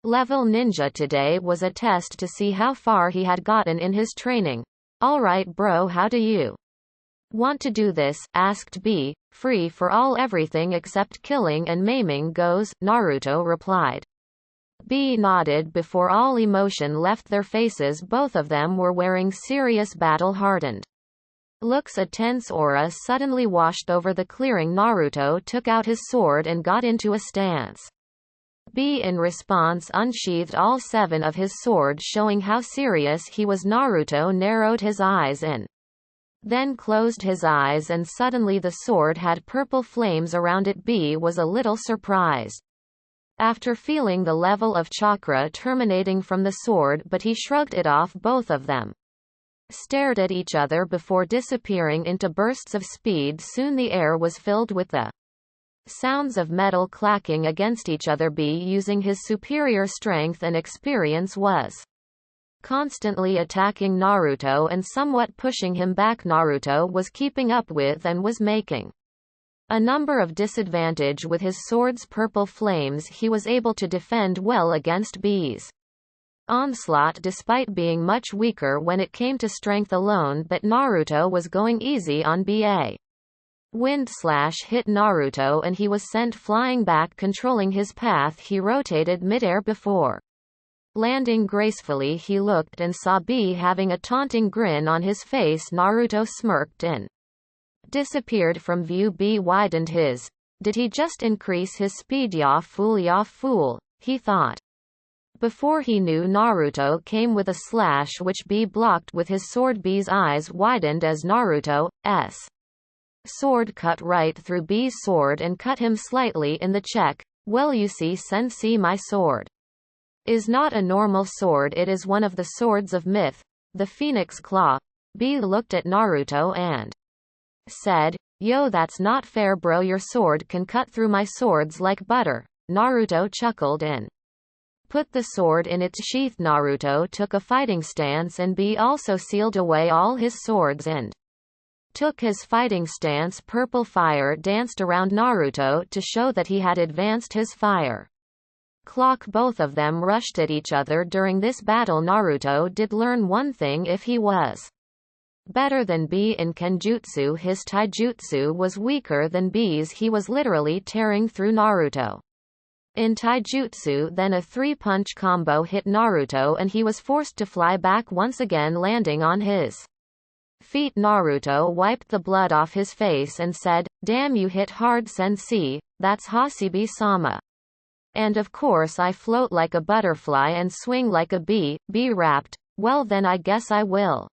level ninja. Today was a test to see how far he had gotten in his training. Alright bro, how do you want to do this? Asked B. Free for all, everything except killing and maiming goes, Naruto replied. B nodded before all emotion left their faces. Both of them were wearing serious battle-hardened looks. A tense aura suddenly washed over the clearing. Naruto took out his sword and got into a stance. B in response unsheathed all 7 of his sword, showing how serious he was. Naruto narrowed his eyes and then closed his eyes, and suddenly the sword had purple flames around it. B was a little surprised after feeling the level of chakra terminating from the sword, but he shrugged it off. Both of them stared at each other before disappearing into bursts of speed. Soon the air was filled with the sounds of metal clacking against each other. B, using his superior strength and experience, was constantly attacking Naruto and somewhat pushing him back. Naruto was keeping up with and was making a number of disadvantage with his sword's purple flames. He was able to defend well against B's onslaught despite being much weaker when it came to strength alone, but Naruto was going easy on BA. Wind slash hit Naruto and he was sent flying back. Controlling his path, he rotated midair before landing gracefully. He looked and saw B having a taunting grin on his face. Naruto smirked and disappeared from view. B widened his. Did he just increase his speed? Ya fool, he thought. Before he knew, Naruto came with a slash which B blocked with his sword. B's eyes widened as Naruto's sword cut right through B's sword and cut him slightly in the cheek. Well, you see sensei, my sword is not a normal sword, it is one of the swords of myth, the Phoenix Claw. B looked at Naruto and said, yo, that's not fair bro, your sword can cut through my swords like butter. Naruto chuckled and put the sword in its sheath. Naruto took a fighting stance and B also sealed away all his swords and took his fighting stance. Purple fire danced around Naruto to show that he had advanced his fire clock. Both of them rushed at each other during this battle. Naruto did learn one thing: if he was better than B in Kenjutsu, his taijutsu was weaker than B's. He was literally tearing through Naruto in taijutsu. Then a three-punch combo hit Naruto and he was forced to fly back once again, landing on his feet. Naruto wiped the blood off his face and said, damn, you hit hard sensei, that's Hasibi-sama. And of course I float like a butterfly and swing like a bee. B rapped, well then I guess I will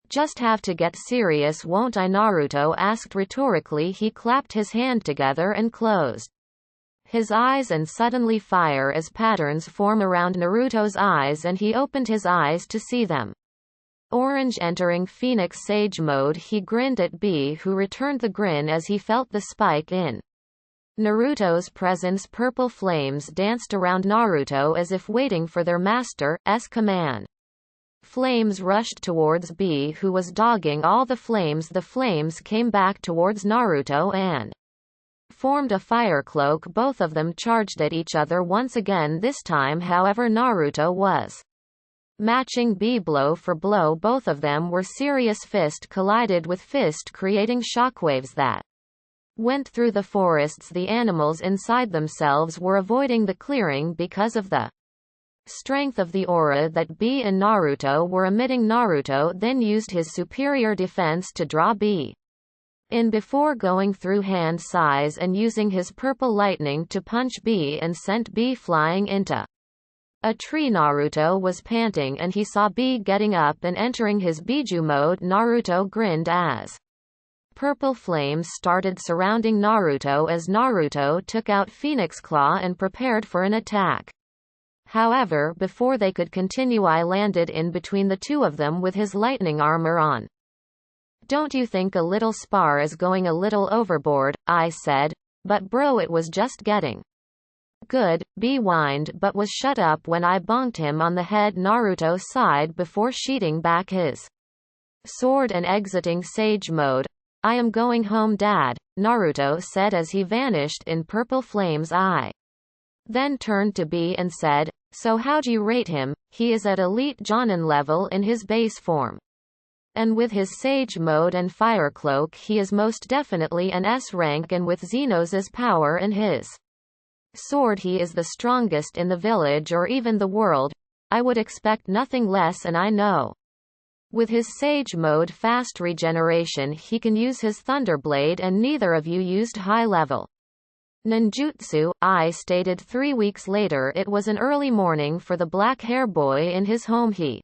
just have to get serious, won't I? Naruto asked rhetorically. He clapped his hand together and closed his eyes, and suddenly fire as patterns form around Naruto's eyes and he opened his eyes to see them orange. Entering Phoenix Sage mode, he grinned at B, who returned the grin as he felt the spike in Naruto's presence. Purple flames danced around Naruto as if waiting for their master's command. Flames rushed towards B, who was dogging all the flames. The flames came back towards Naruto and formed a fire cloak. Both of them charged at each other once again. This time, however, Naruto was matching B blow for blow. Both of them were serious. Fist collided with fist, creating shockwaves that went through the forests. The animals inside themselves were avoiding the clearing because of the strength of the aura that B and Naruto were emitting. Naruto then used his superior defense to draw B in before going through hand size and using his purple lightning to punch B and sent B flying into a tree. Naruto was panting and he saw B getting up and entering his Biju mode. Naruto grinned as purple flames started surrounding Naruto as Naruto took out Phoenix Claw and prepared for an attack. However, before they could continue, I landed in between the two of them with his lightning armor on. Don't you think a little spar is going a little overboard? I said. But bro, it was just getting good. B whined but was shut up when I bonked him on the head. Naruto sighed before sheathing back his sword and exiting Sage mode. I am going home, Dad, Naruto said as he vanished in purple flames. I then turned to B and said, so how'd you rate him? He is at elite Jonin level in his base form. And with his Sage mode and fire cloak he is most definitely an S rank, and with Zenos's power and his sword he is the strongest in the village or even the world. I would expect nothing less, and I know with his Sage mode fast regeneration he can use his Thunderblade, and neither of you used high level ninjutsu, I stated 3 weeks later. It was an early morning for the black hair boy in his home. He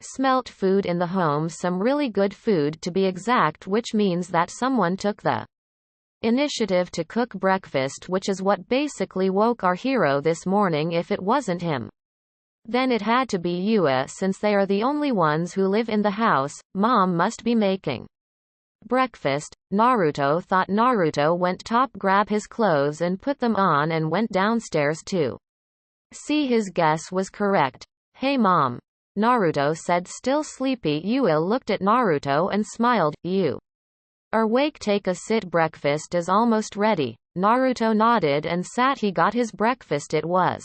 smelt food in the home, some really good food to be exact, which means that someone took the initiative to cook breakfast, which is what basically woke our hero this morning. If it wasn't him, then it had to be Yua, since they are the only ones who live in the house. Mom must be making breakfast. Naruto thought. Naruto went top, grab his clothes and put them on, and went downstairs to see his guess was correct. Hey Mom, Naruto said, still sleepy. Yua looked at Naruto and smiled. You are awake, take a sit, breakfast is almost ready. Naruto nodded and sat. He got his breakfast. It was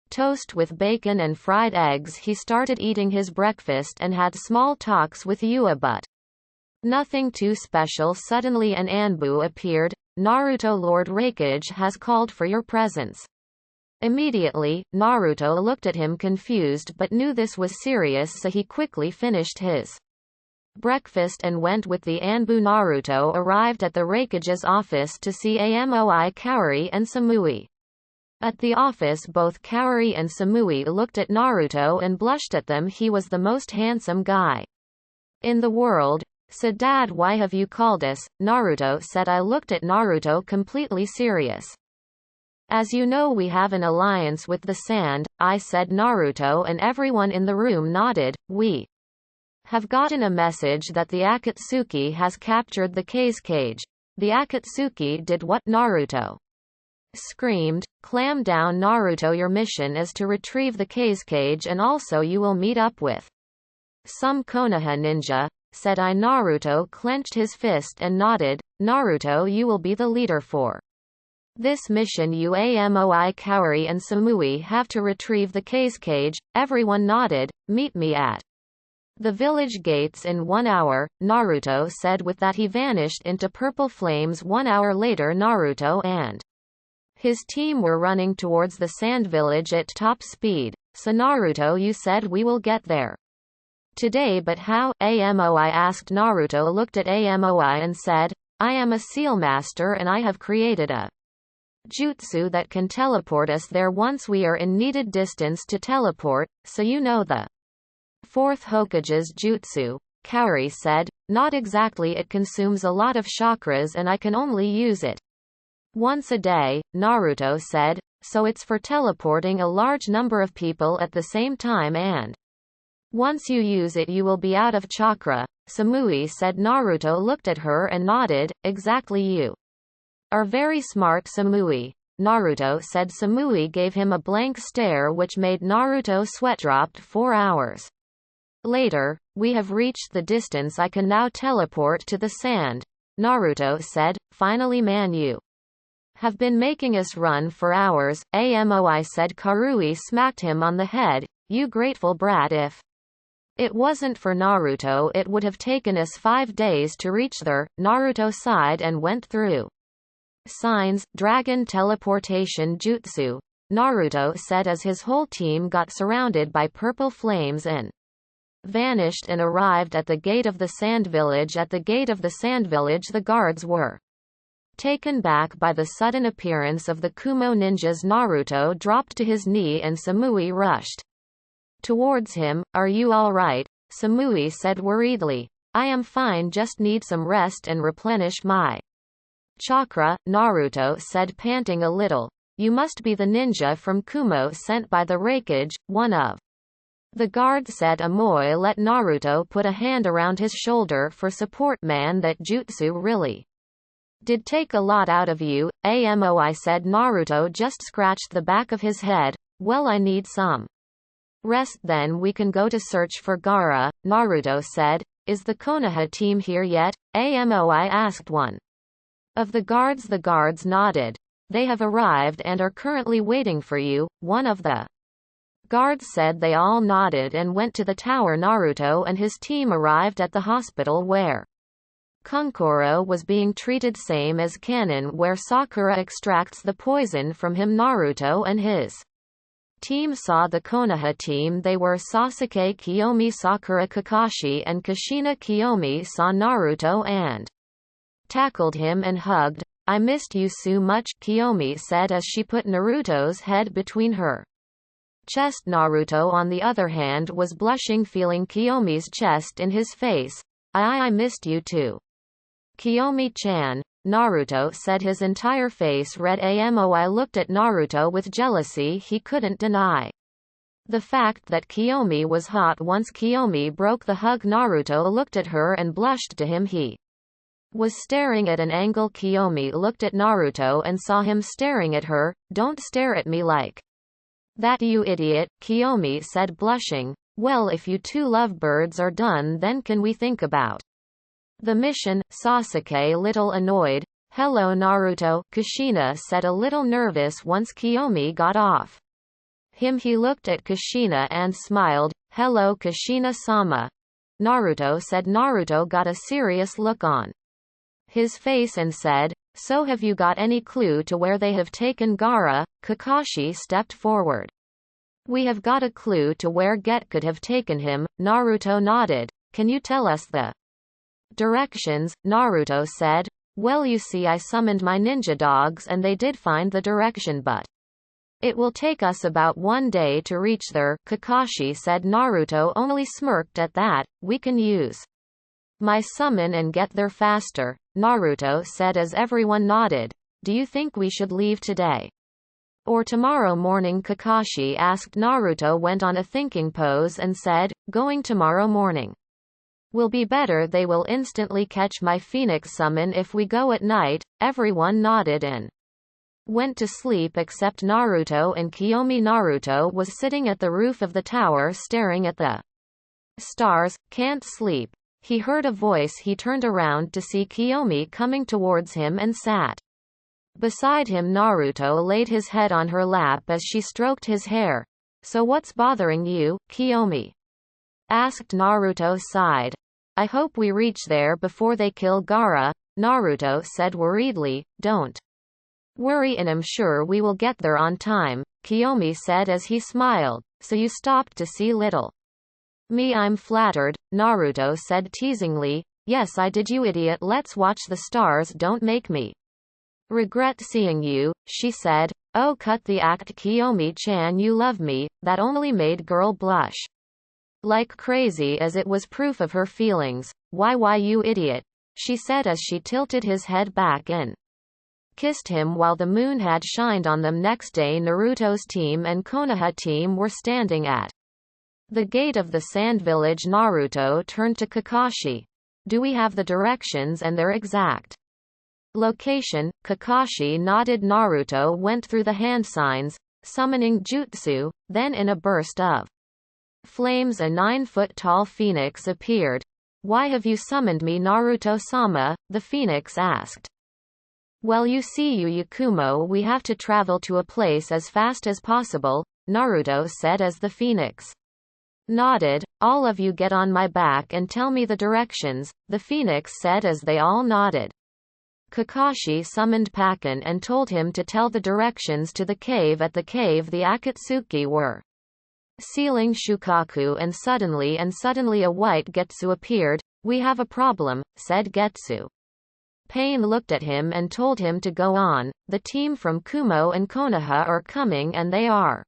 toast with bacon and fried eggs. He started eating his breakfast and had small talks with Yua, but nothing too special. Suddenly an Anbu appeared. Naruto, Lord Raikage has called for your presence. Immediately, Naruto looked at him confused but knew this was serious, so he quickly finished his breakfast and went with the Anbu. Naruto arrived at the Raikage's office to see Amoi, Kaori and Samui. At the office both Kaori and Samui looked at Naruto and blushed at them. He was the most handsome guy in the world. Said, Dad, why have you called us? Naruto said. I looked at Naruto completely serious. As you know, we have an alliance with the sand, I said. Naruto and everyone in the room nodded. We have gotten a message that the Akatsuki has captured the rikage. The Akatsuki did what? Naruto screamed. Clam down, Naruto. Your mission is to retrieve the rikage, and also you will meet up with some Konoha ninja, said I. Naruto clenched his fist and nodded. Naruto, you will be the leader for this mission. You, Amoi, Kaori and Samui have to retrieve the rikage. Everyone nodded. Meet me at the village gates in 1 hour, Naruto said. With that he vanished into purple flames. 1 hour later, Naruto and his team were running towards the sand village at top speed. So Naruto, you said we will get there today, but how? Amoi asked. Naruto looked at Amoi and said, I am a seal master and I have created a jutsu that can teleport us there once we are in needed distance to teleport, so you know the fourth Hokage's jutsu. Kaori said, not exactly, it consumes a lot of chakras and I can only use it once a day, Naruto said, so it's for teleporting a large number of people at the same time, and once you use it you will be out of chakra, Samui said. Naruto looked at her and nodded. Exactly, you are very smart, Samui, Naruto said. Samui gave him a blank stare which made Naruto sweat. Dropped 4 hours later, we have reached the distance. I can now teleport to the sand, Naruto said. Finally, man, you have been making us run for hours, Amoi said. Karui smacked him on the head. You grateful brat, if it wasn't for Naruto it would have taken us 5 days to reach there. Naruto sighed and went through signs. Dragon teleportation jutsu, Naruto said as his whole team got surrounded by purple flames and vanished and arrived at the gate of the sand village. At the gate of the sand village the guards were taken back by the sudden appearance of the Kumo ninjas. Naruto dropped to his knee and Samui rushed towards him. Are you all right? Samui said worriedly. I am fine, just need some rest and replenish my chakra, Naruto said, panting a little. You must be the ninja from Kumo sent by the rikage, one of the guards said. Amoi let Naruto put a hand around his shoulder for support. Man, that jutsu really did take a lot out of you, Amoi said. Naruto just scratched the back of his head. Well, I need some rest, then we can go to search for Gaara, Naruto said. Is the Konoha team here yet? Amoi asked one of the guards. The guards nodded. They have arrived and are currently waiting for you, one of the guards said. They all nodded and went to the tower. Naruto and his team arrived at the hospital where Kunkoro was being treated, same as Kanon where Sakura extracts the poison from him. Naruto and his team saw the Konoha team. They were Sasuke, Kiyomi, Sakura, Kakashi and Kushina. Kiyomi saw Naruto and tackled him and hugged. I missed you so much, Kiyomi said as she put Naruto's head between her chest. Naruto on the other hand was blushing, feeling Kiyomi's chest in his face. I missed you too, Kiyomi-chan, Naruto said, his entire face red. Amoi looked at Naruto with jealousy. He couldn't deny the fact that Kiyomi was hot. Once Kiyomi broke the hug, Naruto looked at her and blushed. To him, he was staring at an angle. Kiyomi looked at Naruto and saw him staring at her. Don't stare at me like that, you idiot, Kiyomi said, blushing. Well, if you two lovebirds are done, then can we think about the mission? Sasuke little annoyed. Hello Naruto, Kushina said, a little nervous once Kiyomi got off him. He looked at Kushina and smiled. Hello Kushina-sama, Naruto said. Naruto got a serious look on his face and said, so have you got any clue to where they have taken Gaara? Kakashi stepped forward. We have got a clue to where Get could have taken him, Naruto nodded. Can you tell us the directions? Naruto said. Well, you see, I summoned my ninja dogs and they did find the direction, but it will take us about 1 day to reach there, Kakashi said. Naruto only smirked at that. We can use my summon and get there faster, Naruto said as everyone nodded. Do you think we should leave today? Or tomorrow morning? Kakashi asked. Naruto went on a thinking pose and said, going tomorrow morning will be better. They will instantly catch my phoenix summon if we go at night. Everyone nodded and went to sleep except Naruto and Kiyomi. Naruto was sitting at the roof of the tower staring at the stars. Can't sleep. He heard a voice. He turned around to see Kiyomi coming towards him and sat beside him. Naruto laid his head on her lap as she stroked his hair. So what's bothering you, Kiyomi? Asked. Naruto sighed. I hope we reach there before they kill Gaara, Naruto said worriedly. Don't worry, and I'm sure we will get there on time, Kiyomi said as he smiled. So you stopped to see little me? I'm flattered, Naruto said teasingly. Yes, I did, you idiot. Let's watch the stars. Don't make me regret seeing you, she said. Oh, cut the act, Kiyomi-chan, you love me. That only made girl blush like crazy as it was proof of her feelings. Why you idiot, she said as she tilted his head back and kissed him while the moon had shined on them. Next day, Naruto's team and Konoha team were standing at the gate of the sand village. Naruto turned to Kakashi. Do we have the directions and their exact location? Kakashi nodded. Naruto went through the hand signs, summoning jutsu, then in a burst of flames a 9-foot-tall phoenix appeared. Why have you summoned me, Naruto-sama? The phoenix asked. Well, you see, Kumo, we have to travel to a place as fast as possible, Naruto said as the phoenix nodded. All of you get on my back and tell me the directions, the phoenix said as they all nodded. Kakashi summoned Pakken and told him to tell the directions to the cave. At the cave the Akatsuki were sealing Shukaku, and suddenly a white Getsu appeared. We have a problem, said Getsu. Pain looked at him and told him to go on. The team from Kumo and Konoha are coming and they are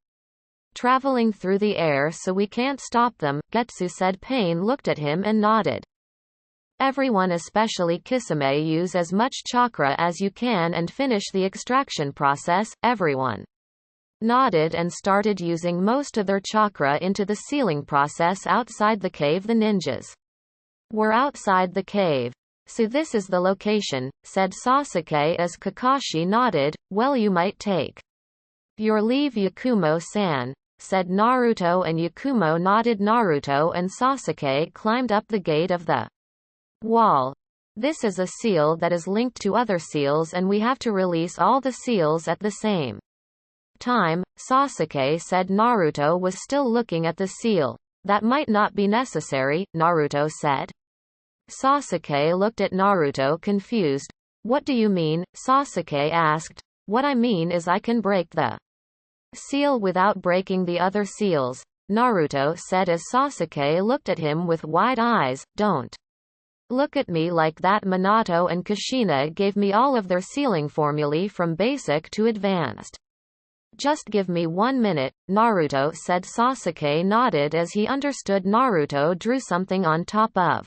traveling through the air, so we can't stop them, Getsu said. Pain looked at him and nodded. Everyone, especially Kisame, use as much chakra as you can and finish the extraction process. Everyone nodded and started using most of their chakra into the sealing process outside the cave. The ninjas were outside the cave. So this is the location, said Sasuke as Kakashi nodded. Well, you might take your leave, Yakumo-san, said Naruto, and Yakumo nodded. Naruto and Sasuke climbed up the gate of the wall. This is a seal that is linked to other seals, and we have to release all the seals at the same time, Sasuke said. Naruto was still looking at the seal. That might not be necessary, Naruto said. Sasuke looked at Naruto confused. What do you mean? Sasuke asked. What I mean is I can break the seal without breaking the other seals, Naruto said as Sasuke looked at him with wide eyes. Don't look at me like that. Minato and Kushina gave me all of their sealing formulae from basic to advanced. Just give me 1 minute, Naruto said. Sasuke nodded as he understood. Naruto drew something on top of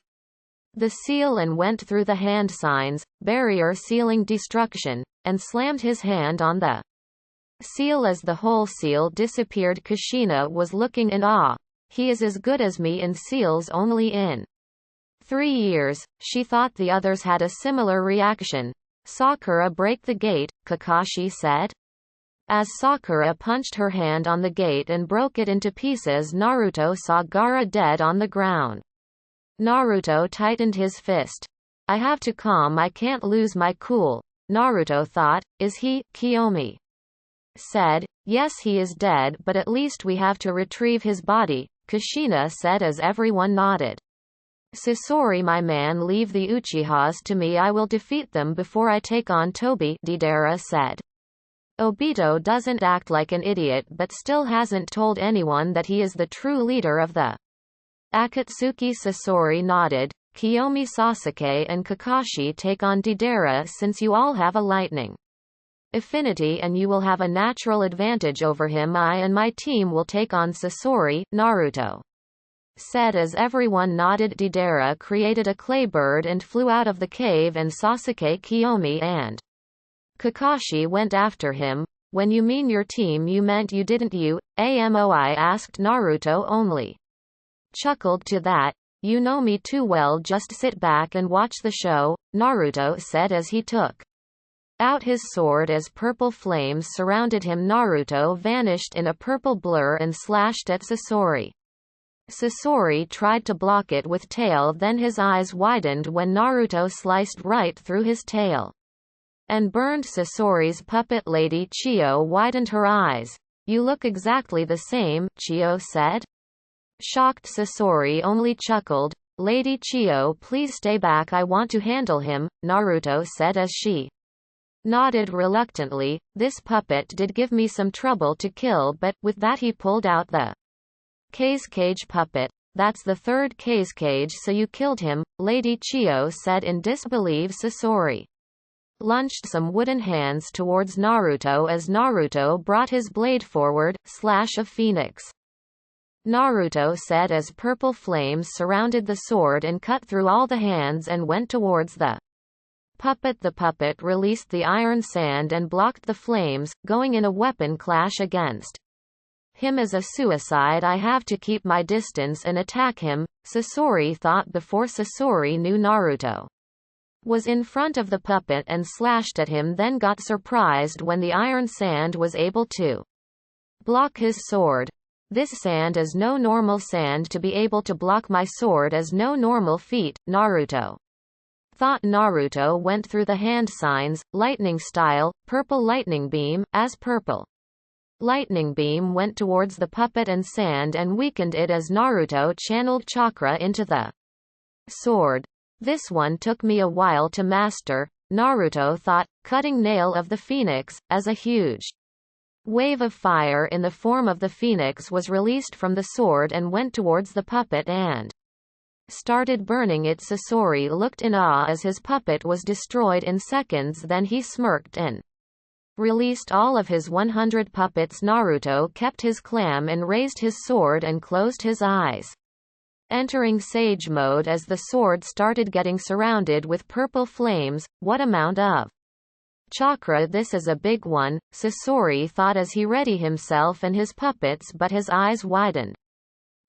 the seal and went through the hand signs, barrier sealing destruction, and slammed his hand on the seal as the whole seal disappeared. Kushina was looking in awe. He is as good as me in seals, only in 3 years. She thought the others had a similar reaction. Sakura, break the gate, Kakashi said. As Sakura punched her hand on the gate and broke it into pieces, Naruto saw Gaara dead on the ground. Naruto tightened his fist. I have to calm, I can't lose my cool, Naruto thought. Is he? Kiyomi said. Yes, he is dead, but at least we have to retrieve his body, Kushina said as everyone nodded. Sasori, my man, leave the Uchihas to me. I will defeat them before I take on Tobi, Deidara said. Obito doesn't act like an idiot but still hasn't told anyone that he is the true leader of the Akatsuki. Sasori nodded. Kiyomi, Sasuke and Kakashi take on Deidara since you all have a lightning affinity and you will have a natural advantage over him. I and my team will take on Sasori, Naruto said as everyone nodded. Deidara created a clay bird and flew out of the cave, and Sasuke, Kiyomi and Kakashi went after him. When you mean your team you meant you didn't you? Amoi asked Naruto only. Chuckled to that. You know me too well, just sit back and watch the show, Naruto said as he took out his sword. As purple flames surrounded him, Naruto vanished in a purple blur and slashed at Sasori. Sasori tried to block it with tail, then his eyes widened when Naruto sliced right through his tail and burned Sasori's puppet. Lady Chio widened her eyes. You look exactly the same, Chio said. Shocked Sasori only chuckled. Lady Chio, please stay back, I want to handle him, Naruto said as she nodded reluctantly. This puppet did give me some trouble to kill, but, with that he pulled out the Kazekage puppet. That's the third Kazekage, so you killed him, Lady Chio said in disbelief. Sasori lunged some wooden hands towards Naruto as Naruto brought his blade forward, slash of phoenix. Naruto said as purple flames surrounded the sword and cut through all the hands and went towards the puppet. The puppet released the iron sand and blocked the flames, going in a weapon clash against him. As a suicide, I have to keep my distance and attack him, Sasori thought before Sasori knew Naruto was in front of the puppet and slashed at him, then got surprised when the iron sand was able to block his sword. This sand is no normal sand, to be able to block my sword is no normal feat, Naruto thought. Naruto went through the hand signs, lightning style, purple lightning beam, as purple lightning beam went towards the puppet and sand and weakened it as Naruto channeled chakra into the sword. This one took me a while to master, Naruto thought, cutting nail of the phoenix, as a huge wave of fire in the form of the phoenix was released from the sword and went towards the puppet and started burning it. Sasori looked in awe as his puppet was destroyed in seconds, then he smirked and released all of his 100 puppets. Naruto kept his calm and raised his sword and closed his eyes, entering sage mode as the sword started getting surrounded with purple flames. What amount of chakra, this is a big one, Sasori thought as he readied himself and his puppets, but his eyes widened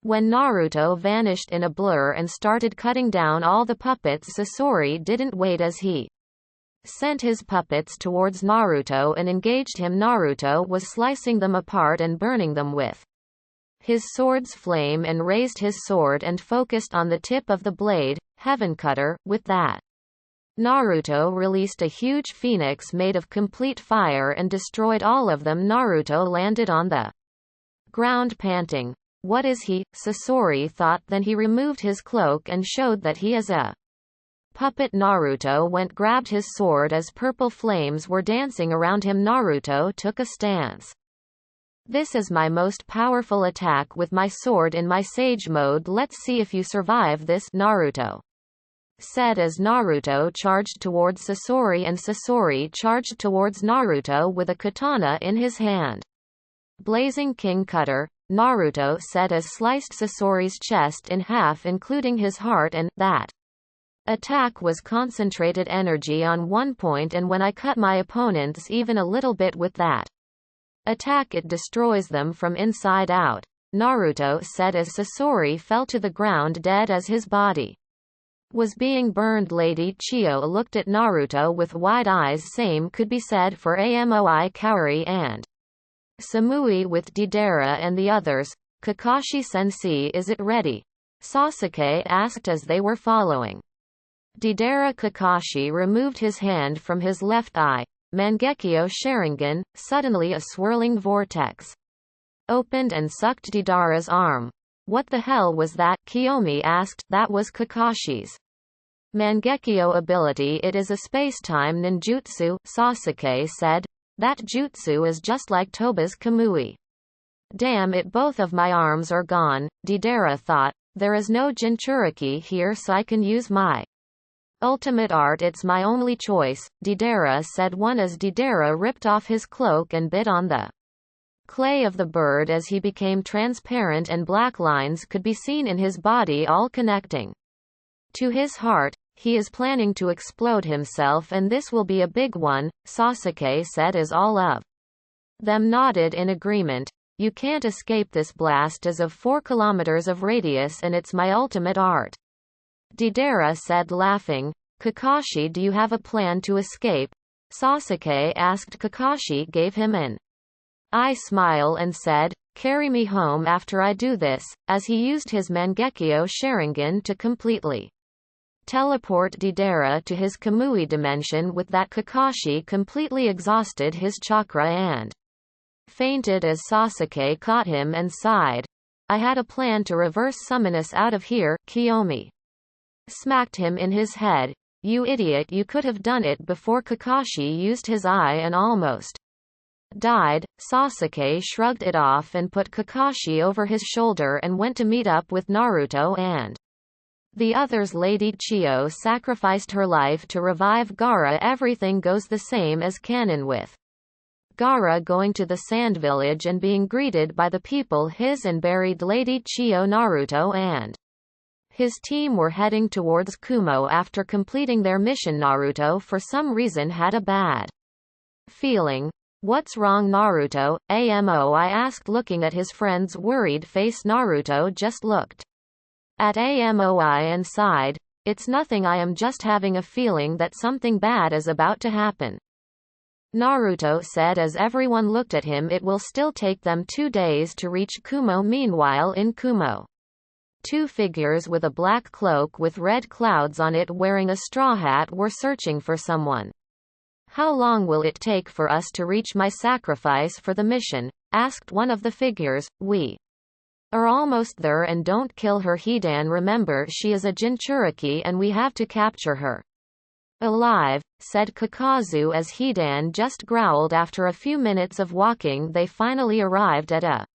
when Naruto vanished in a blur and started cutting down all the puppets. Sasori didn't wait as he sent his puppets towards Naruto and engaged him. Naruto was slicing them apart and burning them with his sword's flame and raised his sword and focused on the tip of the blade, Heaven Cutter. With that, Naruto released a huge phoenix made of complete fire and destroyed all of them. Naruto landed on the ground panting. What is he? Sasori thought, then he removed his cloak and showed that he is a puppet. Naruto grabbed his sword as purple flames were dancing around him. Naruto took a stance. This is my most powerful attack with my sword in my sage mode. Let's see if you survive this, Naruto said as Naruto charged towards Sasori, and Sasori charged towards Naruto with a katana in his hand. Blazing King Cutter, Naruto said as sliced Sasori's chest in half including his heart, and that attack was concentrated energy on one point, and when I cut my opponents even a little bit with that attack it destroys them from inside out, Naruto said as Sasori fell to the ground dead as his body was being burned. Lady Chio looked at Naruto with wide eyes. Same could be said for Amoi, Kaori and Samui with Deidara and the others. Kakashi-sensei, is it ready? Sasuke asked as they were following Deidara. Kakashi removed his hand from his left eye. Mangekyo Sharingan, suddenly a swirling vortex opened and sucked Deidara's arm. What the hell was that? Kiyomi asked. That was Kakashi's Mangekyo ability. It is a space-time ninjutsu, Sasuke said. That jutsu is just like Toba's Kamui. Damn it, both of my arms are gone, Deidara thought. There is no Jinchuriki here, so I can use my ultimate art. It's my only choice, Deidara said. One as Deidara ripped off his cloak and bit on the clay of the bird as he became transparent and black lines could be seen in his body, all connecting to his heart. He is planning to explode himself, and this will be a big one, Sasuke said as all of Them nodded in agreement. You can't escape this blast is of 4 kilometers of radius and it's my ultimate art. Deidara said laughing. Kakashi, do you have a plan to escape? Sasuke asked. Kakashi gave him an eye smile and said, carry me home after I do this, as he used his Mangekyo Sharingan to completely teleport Deidara to his Kamui dimension. With that, Kakashi completely exhausted his chakra and fainted as Sasuke caught him and sighed. I had a plan to reverse summon us out of here. Kiyomi smacked him in his head. You idiot, you could have done it before Kakashi used his eye and almost died. Sasuke shrugged it off and put Kakashi over his shoulder and went to meet up with Naruto and the others. Lady Chio sacrificed her life to revive Gaara. Everything goes the same as canon, with Gaara going to the Sand Village and being greeted by the people his and buried Lady Chio. Naruto and his team were heading towards Kumo after completing their mission. Naruto for some reason had a bad feeling. What's wrong, Naruto? Amo, I asked, looking at his friend's worried face. Naruto just looked at Amoi and sighed. It's nothing, I am just having a feeling that something bad is about to happen. Naruto said as everyone looked at him. It will still take them 2 days to reach Kumo. Meanwhile in Kumo, 2 figures with a black cloak with red clouds on it wearing a straw hat were searching for someone. How long will it take for us to reach my sacrifice for the mission? Asked one of the figures. We are almost there, and don't kill her, Hidan. Remember, she is a Jinchuriki and we have to capture her alive, said Kakazu as Hidan just growled. After a few minutes of walking they finally arrived at a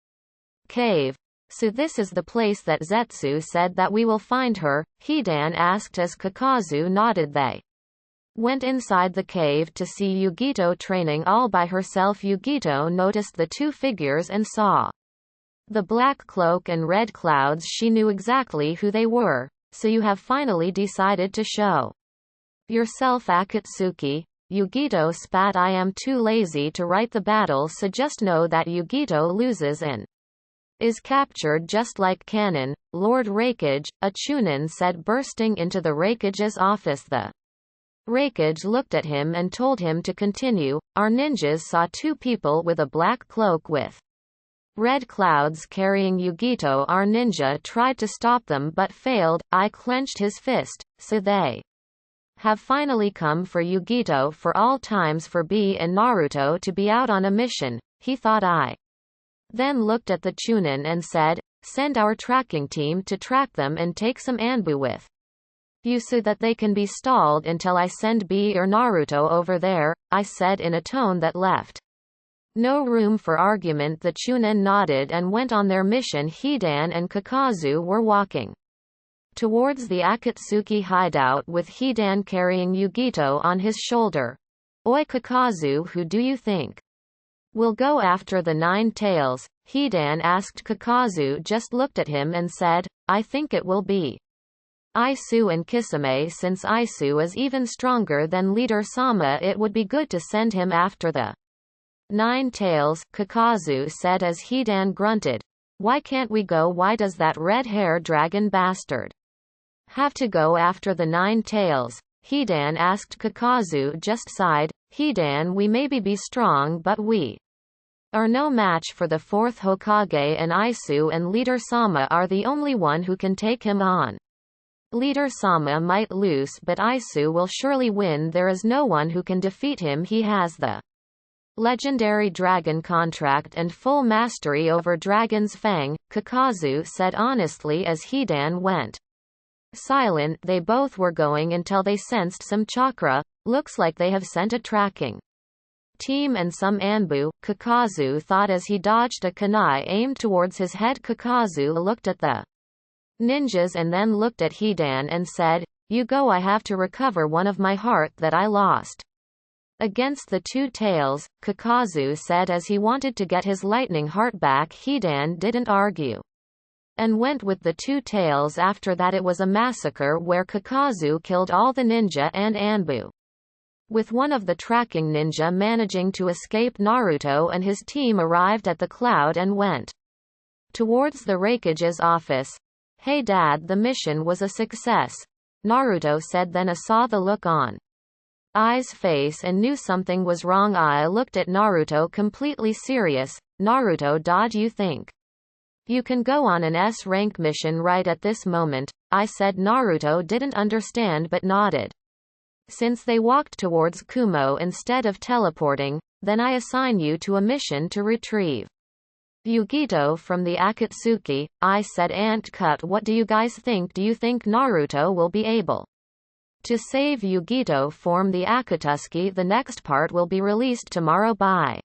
cave. So this is the place that Zetsu said that we will find her? Hidan asked as Kakazu nodded. They went inside the cave to see Yugito training all by herself. Yugito noticed the 2 figures and saw the black cloak and red clouds. She knew exactly who they were. So you have finally decided to show yourself, Akatsuki? Yugito spat. I am too lazy to write the battle, so just know that Yugito loses and is captured just like canon. Lord Raikage, a Chunin said, bursting into the Raikage's office. The Raikage looked at him and told him to continue. Our ninjas saw 2 people with a black cloak with red clouds carrying Yugito. Our ninja tried to stop them but failed. I clenched his fist. So they have finally come for Yugito for all times, for B and Naruto to be out on a mission, he thought. I then looked at the Chunin and said, send our tracking team to track them and take some Anbu with you so that they can be stalled until I send B or Naruto over there, I said in a tone that left no room for argument. The Chunin nodded and went on their mission. Hidan and Kakazu were walking towards the Akatsuki hideout with Hidan carrying Yugito on his shoulder. Oi Kakazu, who do you think will go after the 9 tails? Hidan asked. Kakazu just looked at him and said, I think it will be Isu and Kisame. Since Isu is even stronger than Leader Sama, it would be good to send him after the 9 tails, Kakazu said as Hidan grunted. Why can't we go? Why does that red-hair dragon bastard have to go after the 9 tails? Hidan asked. Kakazu just sighed. Hidan, we maybe be strong, but we are no match for the 4th Hokage, and Isu and Leader Sama are the only one who can take him on. Leader Sama might lose, but Isu will surely win. There is no one who can defeat him. He has the legendary dragon contract and full mastery over Dragon's Fang, Kakazu said honestly as Hidan went silent. They both were going until they sensed some chakra. Looks like they have sent a tracking team and some Anbu, Kakazu thought as he dodged a kunai aimed towards his head. Kakazu looked at the ninjas and then looked at Hidan and said, you go, I have to recover one of my heart that I lost against the 2 tails, Kakazu said as he wanted to get his lightning heart back. Hidan didn't argue and went with the 2 tails. After that it was a massacre where Kakazu killed all the ninja and Anbu. with one of the tracking ninja managing to escape. Naruto and his team arrived at the cloud and went towards the Raikage's office. "Hey Dad, the mission was a success," Naruto said, then I saw the look on Ai's face and knew something was wrong. I looked at Naruto completely serious. "Naruto, do you think you can go on an S-rank mission right at this moment?" I said. Naruto didn't understand but nodded. "Since they walked towards Kumo instead of teleporting, then I assign you to a mission to retrieve Yugito from the Akatsuki," I said. "Ant Cut, what do you guys think? Do you think Naruto will be able to save Yugito from the Akatsuki?" The next part will be released tomorrow. Bye.